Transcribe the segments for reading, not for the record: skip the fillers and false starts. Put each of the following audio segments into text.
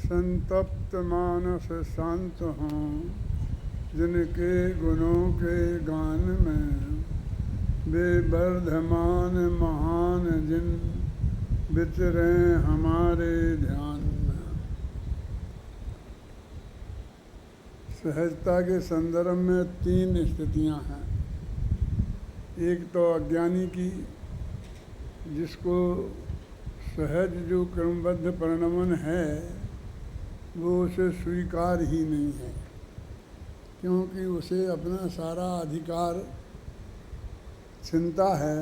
संतप्त मानस शांत हों, जिनके गुणों के गान में वे वर्धमान महान जिन विचरे हमारे ध्यान में। सहजता के संदर्भ में 3 स्थितियां हैं। एक तो अज्ञानी की, जिसको सहज जो क्रमबद्ध परिणमन है वो उसे स्वीकार ही नहीं है, क्योंकि उसे अपना सारा अधिकार चिंता है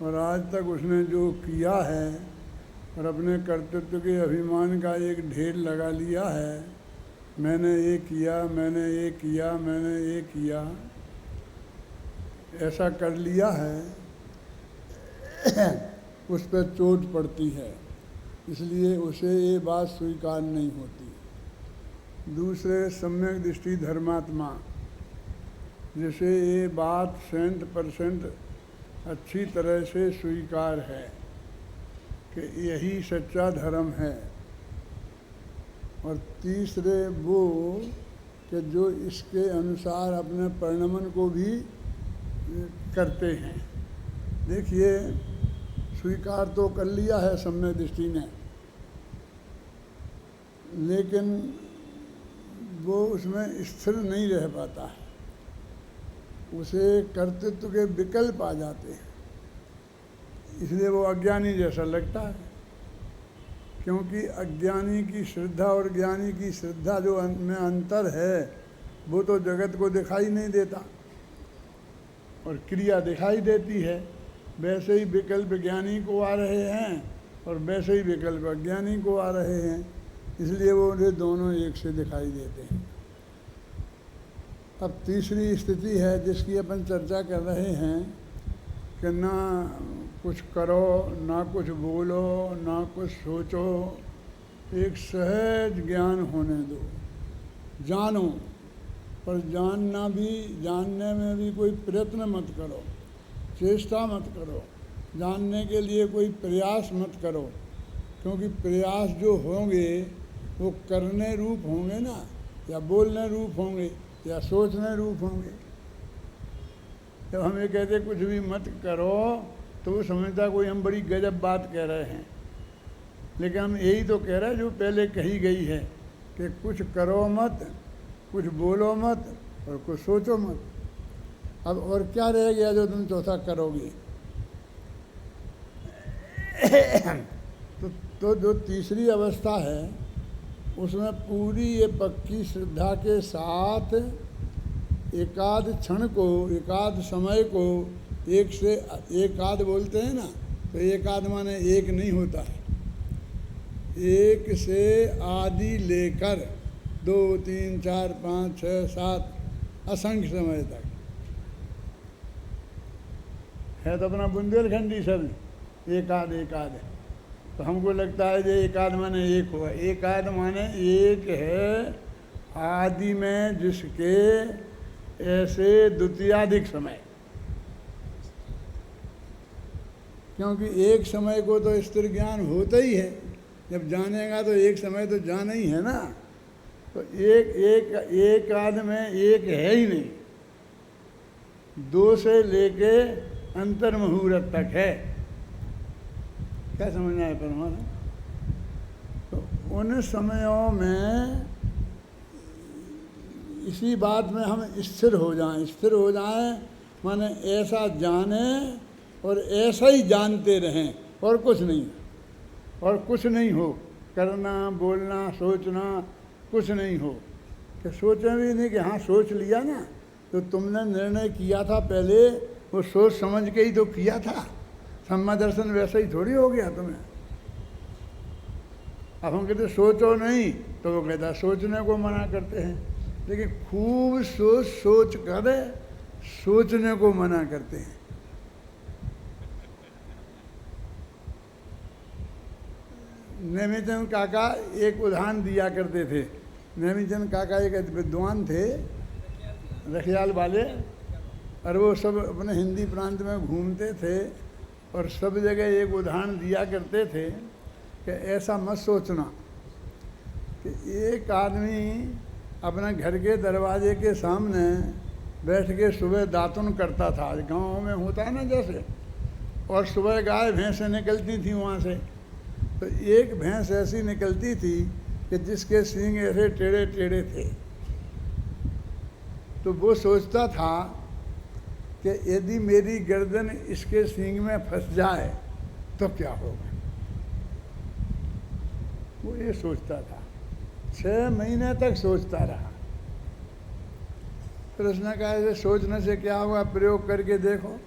और आज तक उसने जो किया है और अपने कर्तृत्व के अभिमान का एक ढेर लगा लिया है। मैंने ये किया, मैंने ये किया, मैंने ये किया, ऐसा कर लिया है। उस पर चोट पड़ती है, इसलिए उसे ये बात स्वीकार नहीं होती। दूसरे सम्यक दृष्टि धर्मात्मा, जिसे ये बात 100% अच्छी तरह से स्वीकार है कि यही सच्चा धर्म है। और तीसरे वो कि जो इसके अनुसार अपने परिणमन को भी करते हैं। देखिए, स्वीकार तो कर लिया है सम्यक दृष्टि ने, लेकिन वो उसमें स्थिर नहीं रह पाता है। उसे कर्तृत्व के विकल्प आ जाते हैं, इसलिए वो अज्ञानी जैसा लगता है। क्योंकि अज्ञानी की श्रद्धा और ज्ञानी की श्रद्धा जो में अंतर है वो तो जगत को दिखाई नहीं देता और क्रिया दिखाई देती है। वैसे ही विकल्प ज्ञानी को आ रहे हैं और वैसे ही विकल्प अज्ञानी को आ रहे हैं, इसलिए वो उन्हें दोनों एक से दिखाई देते हैं। अब तीसरी स्थिति है जिसकी अपन चर्चा कर रहे हैं कि ना कुछ करो, ना कुछ बोलो, ना कुछ सोचो, एक सहज ज्ञान होने दो। जानो, पर जानने में भी कोई प्रयत्न मत करो, चेष्टा मत करो, जानने के लिए कोई प्रयास मत करो, क्योंकि प्रयास जो होंगे वो करने रूप होंगे ना, या बोलने रूप होंगे, या सोचने रूप होंगे। जब हम ये कहते कुछ भी मत करो तो वो समझता कोई हम बड़ी गजब बात कह रहे हैं, लेकिन हम यही तो कह रहे हैं जो पहले कही गई है कि कुछ करो मत, कुछ बोलो मत और कुछ सोचो मत। अब और क्या रह गया जो तुम चौथा करोगे? तो जो तीसरी अवस्था है उसमें पूरी ये पक्की श्रद्धा के साथ एकाध क्षण को, एकाध समय को, एक से एकाध बोलते हैं ना, तो एकाध माने एक नहीं होता है, एक से आदि लेकर 2, 3, 4, 5, 6, 7 असंख्य समय तक है। तो अपना बुंदेलखंडी शब्द एकाध एकाध, तो हमको लगता है जो एकाध माने एक हुआ। एकाध माने एक है आदि में जिसके ऐसे द्वितीयाधिक समय, क्योंकि एक समय को तो स्थिर ज्ञान होता ही है। जब जानेगा तो एक समय तो जाना ही है ना। तो एक आध में एक है ही नहीं, 2 से लेके अंतर मुहूर्त तक है। क्या समझना है परमात्मा? तो उन समयों में इसी बात में हम स्थिर हो जाएं माने ऐसा जाने और ऐसा ही जानते रहें और कुछ नहीं, और कुछ नहीं हो, करना, बोलना, सोचना कुछ नहीं हो। कि सोचें भी नहीं कि हाँ सोच लिया ना, तो तुमने निर्णय किया था पहले, वो सोच समझ के ही तो किया था। सम्मा दर्शन वैसा ही थोड़ी हो गया तुम्हें। अब हम कहते सोचो नहीं, तो वो कहता सोचने को मना करते हैं, लेकिन खूब सोच कर सोचने को मना करते हैं। नेमीचंद काका एक उदाहरण दिया करते थे। नेमीचंद काका एक विद्वान थे, रखियाल वाले, और वो सब अपने हिंदी प्रांत में घूमते थे और सब जगह एक उदाहरण दिया करते थे कि ऐसा मत सोचना एक आदमी अपना घर के दरवाजे के सामने बैठ के सुबह दातुन करता था, गाँव में होता है ना जैसे, और सुबह गाय भैंसें निकलती थी वहाँ से। तो एक भैंस ऐसी निकलती थी कि जिसके सींग ऐसे टेढ़े टेढ़े थे। तो वो सोचता था कि यदि मेरी गर्दन इसके सींग में फंस जाए तो क्या होगा। वो ये सोचता था, 6 महीने तक सोचता रहा। फिर उसने कहा ऐसे सोचने से क्या होगा, प्रयोग करके देखो।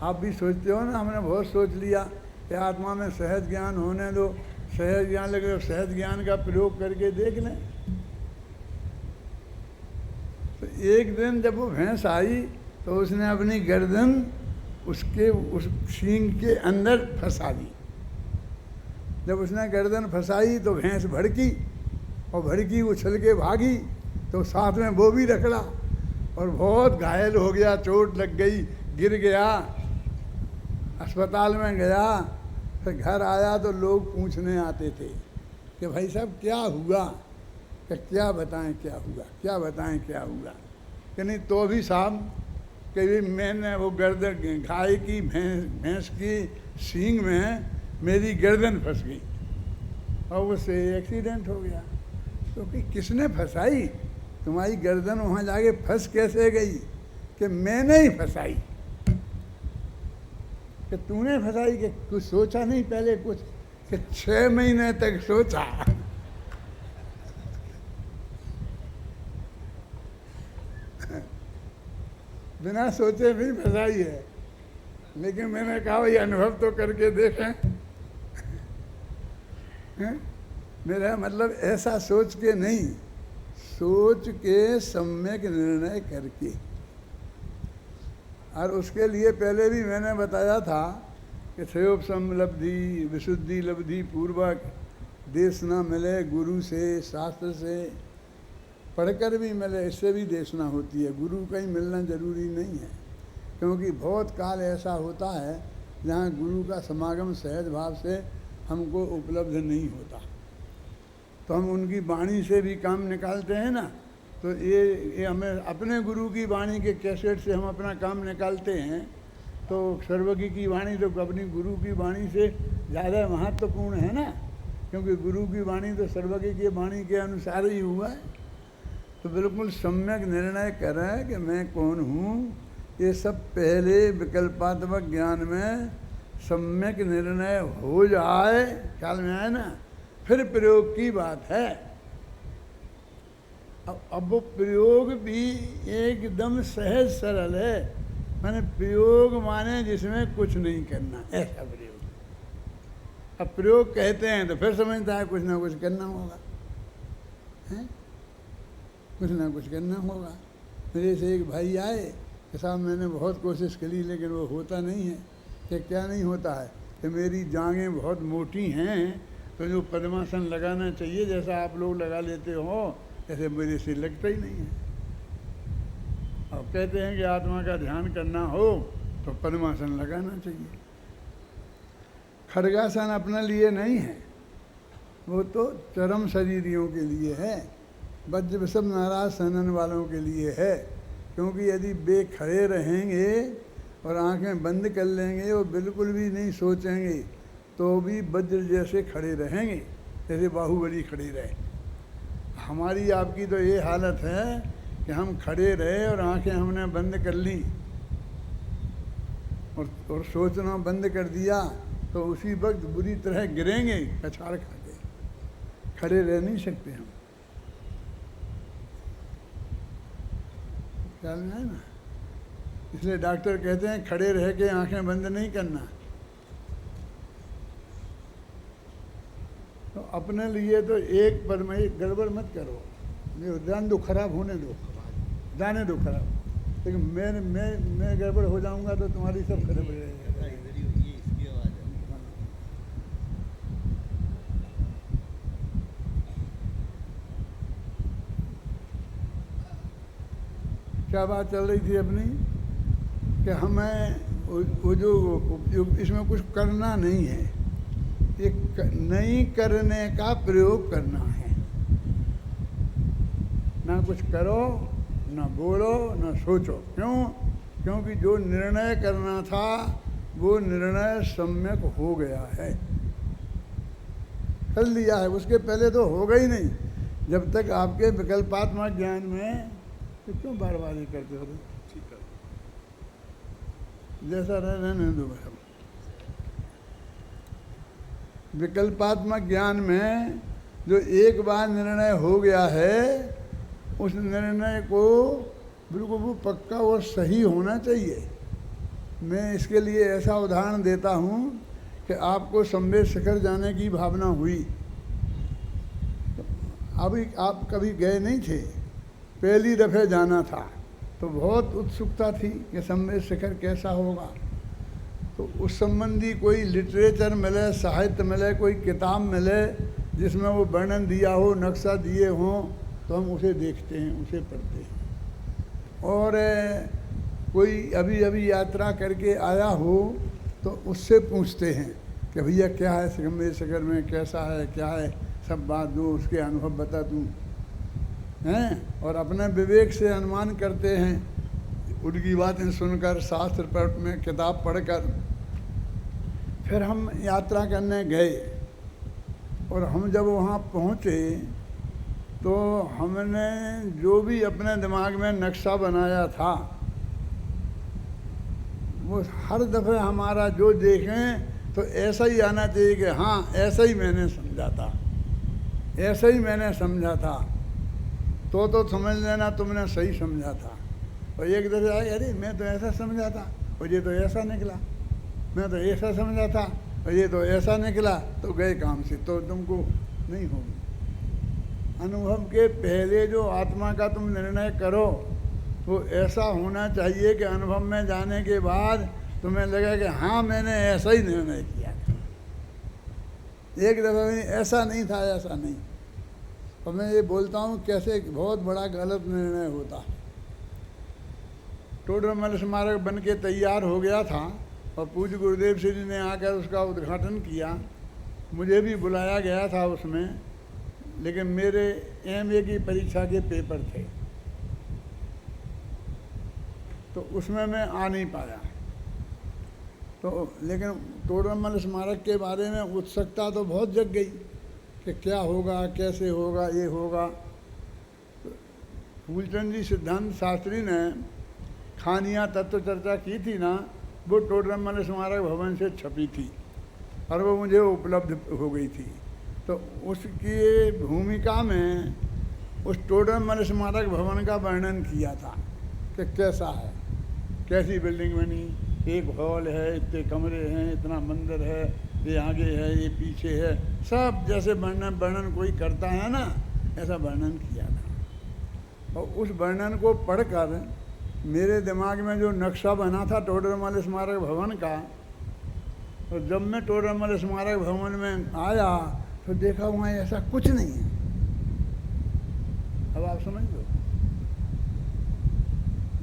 आप भी सोचते हो ना, हमने बहुत सोच लिया कि आत्मा में सहज ज्ञान होने दो, सहज ज्ञान लगे, सहज ज्ञान का प्रयोग करके देख लें। तो एक दिन जब वो भैंस आई तो उसने अपनी गर्दन उसके उस सींग के अंदर फंसा दी। जब उसने गर्दन फंसाई तो भैंस भड़की, और भड़की उछल के भागी, तो साथ में वो भी रखड़ा और बहुत घायल हो गया, चोट लग गई, गिर गया, अस्पताल में गया। फिर घर आया तो लोग पूछने आते थे कि भाई साहब क्या हुआ, कि क्या बताएं क्या हुआ, क्या बताएं क्या हुआ। कि नहीं तो भी साहब कि मैंने वो गर्दन गाय की भैंस की सींग में मेरी गर्दन फंस गई और उससे एक्सीडेंट हो गया। तो कि किसने फंसाई तुम्हारी गर्दन, वहाँ जाके फंस कैसे गई? कि मैंने ही फंसाई। कि तूने फंसाई? कि कुछ सोचा नहीं पहले कुछ? कि 6 महीने तक सोचा। बिना सोचे भी फंसाई है, लेकिन मैंने कहा ये अनुभव तो करके देखें। मेरा मतलब ऐसा सोच के नहीं, सोच के सम्यक निर्णय करके। और उसके लिए पहले भी मैंने बताया था कि थयोपसम लब्धि विशुद्धि लब्धि पूर्वक देश न मिले गुरु से, शास्त्र से पढ़कर भी मिले, इससे भी देशना होती है। गुरु का ही मिलना जरूरी नहीं है, क्योंकि बहुत काल ऐसा होता है जहाँ गुरु का समागम सहज भाव से हमको उपलब्ध नहीं होता। तो हम उनकी वाणी से भी काम निकालते हैं ना। तो ये हमें अपने गुरु की वाणी के कैसेट से हम अपना काम निकालते हैं। तो सर्वज्ञ की वाणी तो अपनी गुरु की वाणी से ज़्यादा महत्वपूर्ण है ना, क्योंकि गुरु की वाणी तो सर्वज्ञ की वाणी के अनुसार ही हुआ है। तो बिल्कुल सम्यक निर्णय करें कि मैं कौन हूँ। ये सब पहले विकल्पात्मक ज्ञान में सम्यक निर्णय हो जाए, ख्याल में आए ना, फिर प्रयोग की बात है। अब वो प्रयोग भी एकदम सहज सरल है। मैंने प्रयोग माने जिसमें कुछ नहीं करना, ऐसा प्रयोग। अब प्रयोग कहते हैं तो फिर समझता है कुछ ना कुछ करना होगा, है? कुछ ना कुछ करना होगा। मेरे से एक भाई आए कि साहब मैंने बहुत कोशिश करी लेकिन वो होता नहीं है। कि क्या नहीं होता है? कि मेरी जांघें बहुत मोटी हैं, तो जो पद्मासन लगाना चाहिए जैसा आप लोग लगा लेते हो, ऐसे मेरे से लगता ही नहीं है। अब कहते हैं कि आत्मा का ध्यान करना हो तो पद्मासन लगाना चाहिए। खड्गासन अपने लिए नहीं है, वो तो चरम शरीरियों के लिए है, वज्र विषम नाराज सनन वालों के लिए है। क्योंकि यदि वे खड़े रहेंगे और आंखें बंद कर लेंगे और बिल्कुल भी नहीं सोचेंगे तो भी वज्र जैसे खड़े रहेंगे, जैसे बाहुबली खड़े रहे। हमारी आपकी तो ये हालत है कि हम खड़े रहे और आंखें हमने बंद कर ली और सोचना बंद कर दिया तो उसी वक्त बुरी तरह गिरेंगे कछाड़ खा के। खड़े रह नहीं सकते हम, ख्याल में है ना। इसलिए डॉक्टर कहते हैं खड़े रह के आंखें बंद नहीं करना। तो अपने लिए तो एक पर में गड़बड़ मत करो, जान दो, खराब होने दो, जाने दो खराब। लेकिन मैं गड़बड़ हो जाऊंगा तो तुम्हारी सब खराब हो जाएगी। क्या बात चल रही थी अपनी कि हमें वो जो इसमें कुछ करना नहीं है, ये नहीं करने का प्रयोग करना है। कुछ करो, ना बोलो, ना सोचो। क्यों? क्योंकि जो निर्णय करना था वो निर्णय सम्यक हो गया है, कर लिया है। उसके पहले तो होगा ही नहीं। जब तक आपके विकल्पात्मक ज्ञान में, तो क्यों बार बार ये करते हो? ठीक है, जैसा रहने दो। विकल्पात्मक ज्ञान में जो एक बार निर्णय हो गया है, उस निर्णय को बिल्कुल वो पक्का और सही होना चाहिए। मैं इसके लिए ऐसा उदाहरण देता हूँ कि आपको संवेद शिखर जाने की भावना हुई, तो अभी आप कभी गए नहीं थे, पहली दफ़े जाना था, तो बहुत उत्सुकता थी कि संवेद शिखर कैसा होगा। तो उस संबंधी कोई लिटरेचर मिले, साहित्य मिले, कोई किताब मिले जिसमें वो वर्णन दिया हो, नक्शा दिए हों, तो हम उसे देखते हैं, उसे पढ़ते हैं। और कोई अभी अभी यात्रा करके आया हो तो उससे पूछते हैं कि भैया क्या है संवेद शिखर में, कैसा है, क्या है, सब बात दो, उसके अनुभव बता दूँ हैं। और अपने विवेक से अनुमान करते हैं, उनकी बातें सुनकर, शास्त्र पर में किताब पढ़कर। फिर हम यात्रा करने गए और हम जब वहाँ पहुँचे तो हमने जो भी अपने दिमाग में नक्शा बनाया था वो हर दफ़े हमारा जो देखें तो ऐसा ही आना चाहिए कि हाँ ऐसा ही मैंने समझा था, ऐसा ही मैंने समझा था, तो समझ लेना तुमने सही समझा था। और एक दफ़े आए, अरे मैं तो ऐसा समझा था और ये तो ऐसा निकला, मैं तो ऐसा समझा था और ये तो ऐसा निकला, तो गए काम से। तो तुमको नहीं होगी। अनुभव के पहले जो आत्मा का तुम निर्णय करो वो ऐसा होना चाहिए कि अनुभव में जाने के बाद तुम्हें लगे कि हाँ मैंने ऐसा ही निर्णय किया था, एक दफ़ा भी ऐसा नहीं था, ऐसा नहीं। और मैं ये बोलता हूँ कैसे बहुत बड़ा गलत निर्णय होता है। टोडरमल स्मारक बन के तैयार हो गया था और पूज्य गुरुदेव श्री जी ने आकर उसका उद्घाटन किया। मुझे भी बुलाया गया था उसमें, लेकिन मेरे MA की परीक्षा के पेपर थे तो उसमें मैं आ नहीं पाया। तो लेकिन टोडरमल स्मारक के बारे में उत्सुकता तो बहुत जग गई कि क्या होगा, कैसे होगा, ये होगा। फूलचंद जी सिद्धांत शास्त्री ने खानिया तत्व चर्चा की थी ना, वो टोडरमल स्मारक भवन से छपी थी और वो मुझे उपलब्ध हो गई थी। तो उसकी भूमिका में उस टोडरमल स्मारक भवन का वर्णन किया था कि कैसा है, कैसी बिल्डिंग बनी, एक हॉल है, इतने कमरे हैं, इतना मंदिर है, ये आगे है, ये पीछे है, सब जैसे वर्णन कोई करता है ना, ऐसा वर्णन किया था। और उस वर्णन को पढ़कर मेरे दिमाग में जो नक्शा बना था टोडरमल स्मारक भवन का, तो जब मैं टोडरमल स्मारक भवन में आया तो देखा वहाँ ऐसा कुछ नहीं है। अब आप समझ लो,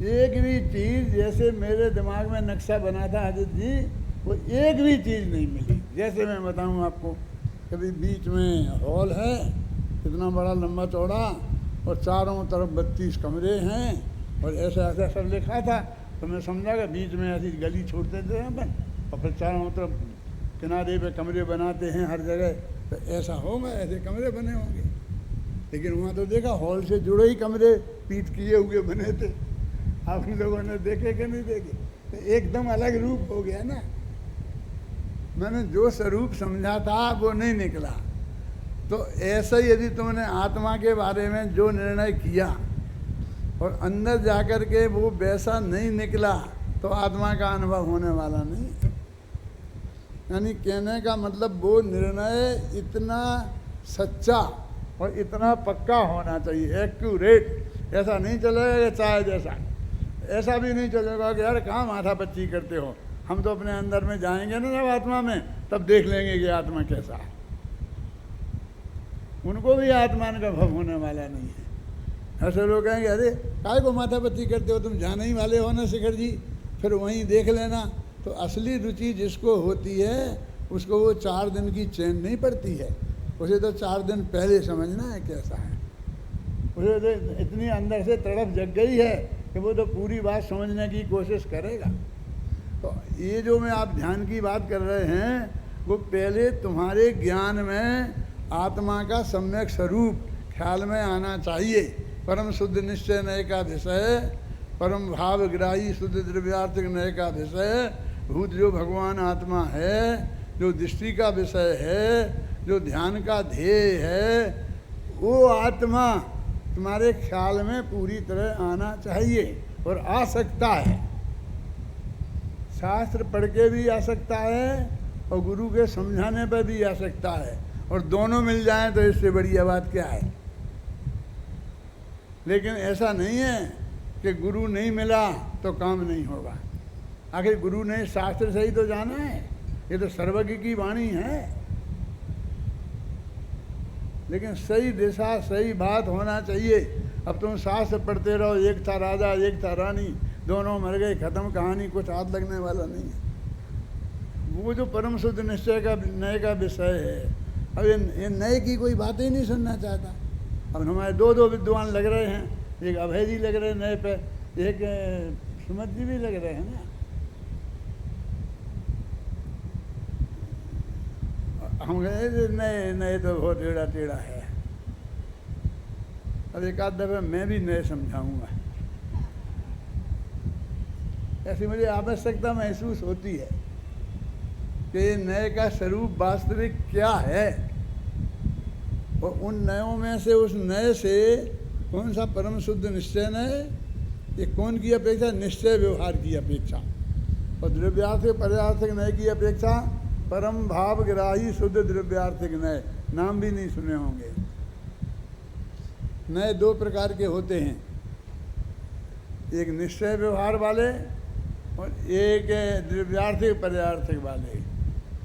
एक भी चीज़ जैसे मेरे दिमाग में नक्शा बना था हाजिर जी, वो एक भी चीज़ नहीं मिली। जैसे मैं बताऊँ आपको, कभी बीच में हॉल है इतना बड़ा लंबा चौड़ा और चारों तरफ 32 कमरे हैं और ऐसा ऐसा सब लिखा था, तो मैं समझा कि बीच में ऐसी गली छोड़ देते हैं अपन और फिर चारों तरफ किनारे पे कमरे बनाते हैं हर जगह, तो ऐसा होगा, ऐसे कमरे बने होंगे। लेकिन वहाँ तो देखा हॉल से जुड़े ही कमरे पीट किए हुए बने थे। आप लोगों ने देखे कि नहीं देखे? तो एकदम अलग रूप हो गया ना। मैंने जो स्वरूप समझा था वो नहीं निकला। तो ऐसा ही यदि तुमने आत्मा के बारे में जो निर्णय किया और अंदर जाकर के वो वैसा नहीं निकला, तो आत्मा का अनुभव होने वाला नहीं। यानी कहने का मतलब वो निर्णय इतना सच्चा और इतना पक्का होना चाहिए, एक्यूरेट। ऐसा नहीं चलेगा चाहे जैसा, ऐसा भी नहीं चलेगा कि यार कहाँ माथापच्ची करते हो, हम तो अपने अंदर में जाएंगे ना जब आत्मा में, तब देख लेंगे कि आत्मा कैसा है। उनको भी आत्मा का भव होने वाला नहीं है। ऐसे लोग कहेंगे अरे काय को माथापच्ची करते हो, तुम जाने ही वाले हो ना शिखर जी, फिर वहीं देख लेना। तो असली रुचि जिसको होती है उसको वो 4 दिन की चैन नहीं पड़ती है, उसे तो 4 दिन पहले समझना है कैसा है। उसे तो इतनी अंदर से तड़प जग गई है कि वो तो पूरी बात समझने की कोशिश करेगा। तो ये जो मैं आप ध्यान की बात कर रहे हैं, वो पहले तुम्हारे ज्ञान में आत्मा का सम्यक स्वरूप ख्याल में आना चाहिए। परम शुद्ध निश्चय नय का विषय, परम भावग्राही शुद्ध द्रव्यार्थिक नय का विषय, भूत जो भगवान आत्मा है, जो दृष्टि का विषय है, जो ध्यान का ध्येय है, वो आत्मा तुम्हारे ख्याल में पूरी तरह आना चाहिए और आ सकता है। शास्त्र पढ़ के भी आ सकता है और गुरु के समझाने पर भी आ सकता है, और दोनों मिल जाएं तो इससे बढ़िया बात क्या है। लेकिन ऐसा नहीं है कि गुरु नहीं मिला तो काम नहीं होगा। आखिर गुरु ने शास्त्र से ही तो जाना है, ये तो सर्वज्ञ की वाणी है। लेकिन सही दिशा सही बात होना चाहिए। अब तुम शास्त्र पढ़ते रहो, एक था राजा एक था रानी, दोनों मर गए, खत्म कहानी, कुछ हाथ लगने वाला नहीं है। वो जो परम शुद्ध निश्चय का नए का विषय है, अब ये नए की कोई बात ही नहीं सुनना चाहता। अब हमारे दो विद्वान लग रहे हैं, एक अभय जी लग रहे हैं नए पे, एक सुमत जी भी लग रहे हैं ना। हम गए नए नए तो बहुत टेढ़ा टेढ़ा है। अब एक आध दफे मैं भी नए समझाऊंगा। ऐसी मुझे आवश्यकता महसूस होती है कि नए का स्वरूप वास्तविक क्या है, और उन नयों में से उस नए से कौन सा परम शुद्ध निश्चय नए, ये कौन की अपेक्षा, निश्चय व्यवहार की अपेक्षा, और द्रव्यार्थिक पर्यार्थिक नए की अपेक्षा परम भाव ग्राही शुद्ध द्रव्यार्थिक नए। नाम भी नहीं सुने होंगे। नए दो प्रकार के होते हैं, एक निश्चय व्यवहार वाले और एक द्रव्यार्थिक पर्यार्थिक वाले।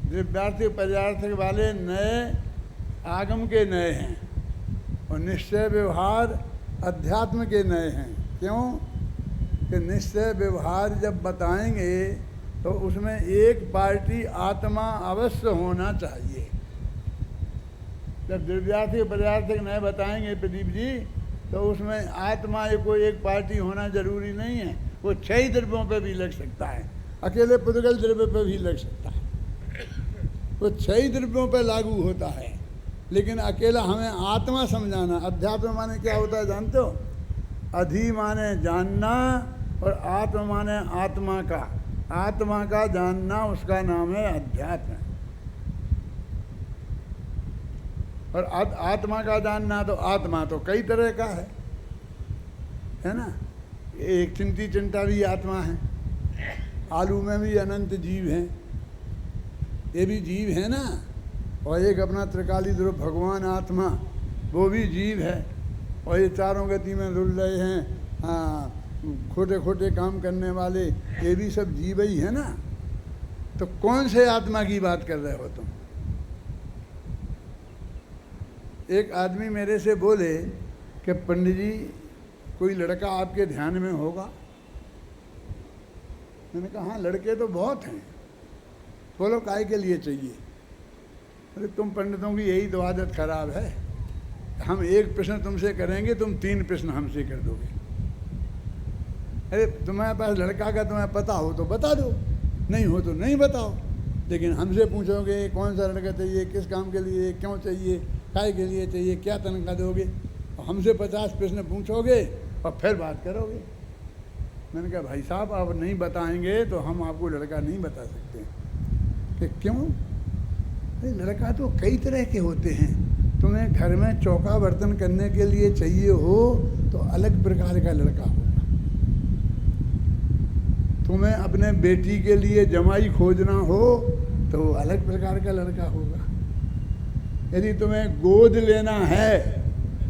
द्रव्यार्थिक पर्यार्थिक वाले नए आगम के नए हैं, और निश्चय व्यवहार अध्यात्म के नए हैं। क्यों कि निश्चय व्यवहार जब बताएंगे तो उसमें एक पार्टी आत्मा अवश्य होना चाहिए। जब द्रव्यार्थिक पर्यार्थिक नए बताएंगे प्रदीप जी, तो उसमें आत्मा कोई एक पार्टी होना जरूरी नहीं है। वो 6 द्रव्यों पे भी लग सकता है, अकेले पुद्गल द्रव्य पे भी लग सकता है। वो 6 द्रव्यों पे लागू होता है, लेकिन अकेला हमें आत्मा समझाना। अध्यात्म माने क्या होता है जानते हो? अधि माने जानना और आत्मा माने आत्मा का। आत्मा का जानना उसका नाम है अध्यात्म। और आत्मा का जानना, तो आत्मा तो कई तरह का है ना। एक चिंटी चिंटा भी आत्मा है, आलू में भी अनंत जीव हैं, ये भी जीव है ना। और एक अपना त्रिकाली ध्रुव भगवान आत्मा, वो भी जीव है। और ये चारों गति में रुल रहे हैं, खोटे खोटे काम करने वाले, ये भी सब जीव ही है ना। तो कौन से आत्मा की बात कर रहे हो तुम? एक आदमी मेरे से बोले कि पंडित जी कोई लड़का आपके ध्यान में होगा। मैंने कहा हाँ, लड़के तो बहुत हैं। बोलो काय के लिए चाहिए? अरे तुम पंडितों की यही तो आदत खराब है, हम एक प्रश्न तुमसे करेंगे, तुम 3 प्रश्न हमसे कर दोगे। अरे तुम्हारे पास लड़का का तुम्हें पता हो तो बता दो, नहीं हो तो नहीं बताओ। लेकिन हमसे पूछोगे कौन सा लड़का चाहिए, किस काम के लिए, क्यों चाहिए, काय के लिए चाहिए, क्या तनख्वाह दोगे, और हमसे 50 प्रश्न पूछोगे और फिर बात करोगे। मैंने कहा भाई साहब आप नहीं बताएंगे तो हम आपको लड़का नहीं बता सकते। कि क्यों? अरे लड़का तो कई तरह के होते हैं। तुम्हें घर में चौका बर्तन करने के लिए चाहिए हो तो अलग प्रकार का लड़का होगा। तुम्हें अपने बेटी के लिए जमाई खोजना हो तो अलग प्रकार का लड़का होगा। यदि तुम्हें गोद लेना है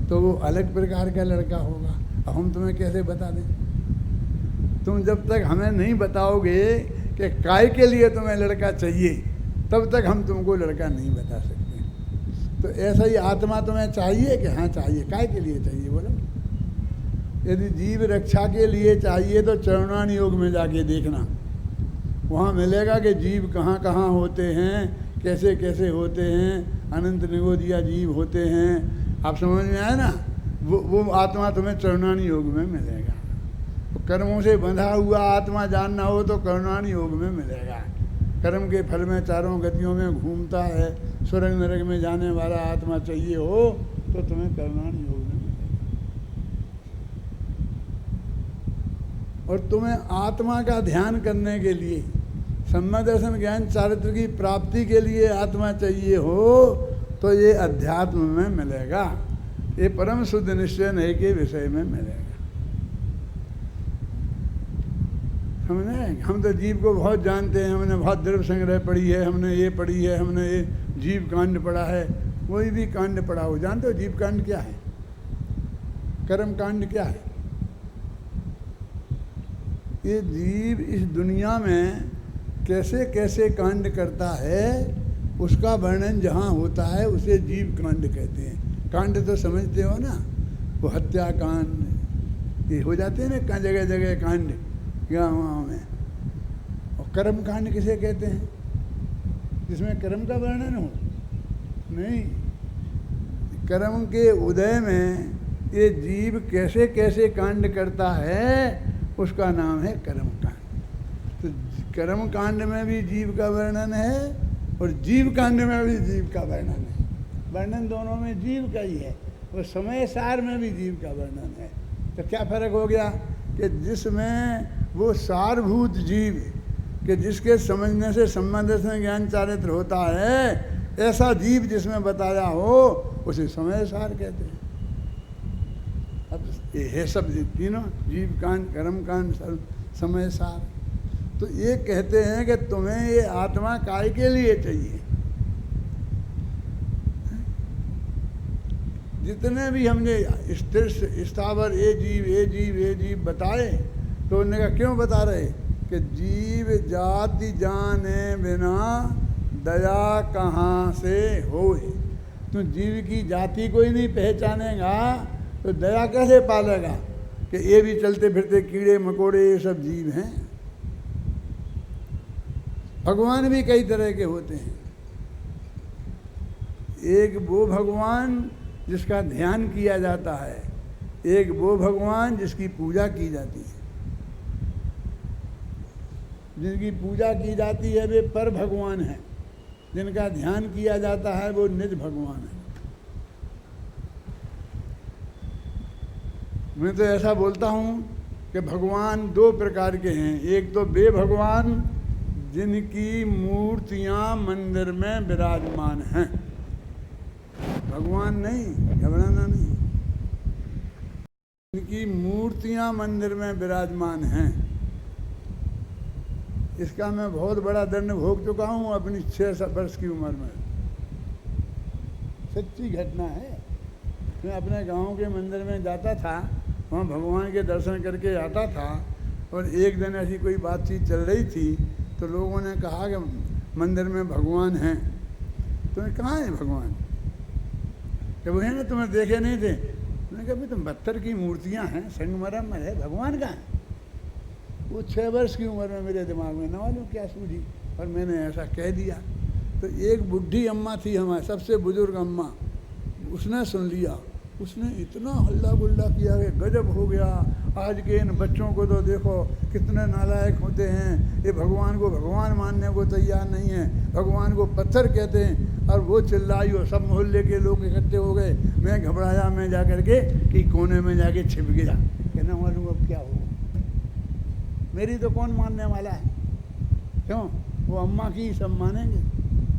तो वो अलग प्रकार का लड़का होगा। अब हम तुम्हें कैसे बता दें? तुम जब तक हमें नहीं बताओगे कि काय के लिए तुम्हें लड़का चाहिए, तब तक हम तुमको लड़का नहीं बता सकते। तो ऐसा ही आत्मा तुम्हें चाहिए कि हाँ चाहिए। काय के लिए चाहिए बोलो? यदि जीव रक्षा के लिए चाहिए तो चरणान योग में जाके देखना, वहाँ मिलेगा कि जीव कहाँ कहाँ होते हैं, कैसे कैसे होते हैं, अनंत निगोदिया जीव होते हैं। आप समझ में आए ना? वो आत्मा तुम्हें चरणानी योग में मिलेगा। तो कर्मों से बंधा हुआ आत्मा जानना हो तो करुणानी योग में मिलेगा। कर्म के फल में चारों गतियों में घूमता है, स्वर्ग नरक में जाने वाला आत्मा चाहिए हो तो तुम्हें करुणानी योग में मिलेगा। और तुम्हें आत्मा का ध्यान करने के लिए, सम्यक दर्शन ज्ञान चारित्र की प्राप्ति के लिए आत्मा चाहिए हो तो ये अध्यात्म में मिलेगा, ये परम शुद्ध निश्चय नहीं के विषय में मिलेगा। समझे? हम तो जीव को बहुत जानते हैं, हमने बहुत द्रव्य संग्रह पढ़ी है, हमने ये पढ़ी है, हमने ये जीव कांड पढ़ा है। कोई भी कांड पढ़ा हो, जानते हो जीव कांड क्या है, कर्म कांड क्या है? ये जीव इस दुनिया में कैसे कैसे कांड करता है उसका वर्णन जहाँ होता है उसे जीव कांड कहते हैं। कांड तो समझते हो ना, वो हत्या कांड ये हो जाते हैं ना जगह जगह कांड गाँव में। और कर्म कांड किसे कहते हैं? जिसमें कर्म का वर्णन हो। नहीं, कर्म के उदय में ये जीव कैसे कैसे कांड करता है उसका नाम है कर्म कांड। तो कर्म कांड में भी जीव का वर्णन है और जीव कांड में भी जीव का वर्णन है। वर्णन दोनों में जीव का ही है, और समय सार में भी जीव का वर्णन है। तो क्या फर्क हो गया कि जिसमें वो सारभूत जीव कि जिसके समझने से संबंध से ज्ञान चारित्र होता है, ऐसा जीव जिसमें बताया हो उसे समय सार कहते हैं। अब ये है सब तीनों, जीव कांड, कर्म कांड, समय सार। तो ये कहते हैं कि तुम्हें ये आत्मा काय के लिए चाहिए। जितने भी हमने स्थिर स्थावर ये जीव बताए तो उन्होंने कहा क्यों बता रहे कि जीव जाति जाने बिना दया कहाँ से होए। तो जीव की जाति कोई नहीं पहचानेगा तो दया कैसे पालेगा कि ये भी चलते फिरते कीड़े मकोड़े ये सब जीव हैं। भगवान भी कई तरह के होते हैं। एक वो भगवान जिसका ध्यान किया जाता है, एक वो भगवान जिसकी पूजा की जाती है। जिनकी पूजा की जाती है वे पर भगवान हैं, जिनका ध्यान किया जाता है वो निज भगवान है। मैं तो ऐसा बोलता हूँ कि भगवान दो प्रकार के हैं। एक तो वे भगवान जिनकी मूर्तियाँ मंदिर में विराजमान हैं, भगवान नहीं, घबराना नहीं, जिनकी मूर्तियाँ मंदिर में विराजमान हैं। इसका मैं बहुत बड़ा दंड भोग चुका हूँ अपनी 6 वर्ष की उम्र में। सच्ची घटना है। मैं अपने गांव के मंदिर में जाता था, वहाँ भगवान के दर्शन करके आता था, और एक दिन ऐसी कोई बातचीत चल रही थी तो लोगों ने कहा कि मंदिर में भगवान हैं। तुम्हें कहाँ है भगवान? कि वो है ना, तुम्हें देखे नहीं थे। मैंने कहा भाई तुम पत्थर की मूर्तियाँ हैं, संगमरमर है, भगवान कहाँ है? वो 6 वर्ष की उम्र में मेरे दिमाग में न मालूम क्या सूझी और मैंने ऐसा कह दिया। तो एक बुढ़ी अम्मा थी हमारे, सबसे बुजुर्ग अम्मा, उसने सुन लिया। उसने इतना हल्ला गुल्ला किया कि गजब हो गया। आज के इन बच्चों को तो देखो कितने नालायक होते हैं, ये भगवान को भगवान मानने को तैयार नहीं है, भगवान को पत्थर कहते हैं। और वो चिल्लाई और सब मोहल्ले के लोग इकट्ठे हो गए। मैं घबराया, मैं जा करके कि कोने में जाके छिप गया, कहना मालूम अब क्या हो। मेरी तो कौन मानने वाला है, क्यों? वो अम्मा की सब मानेंगे।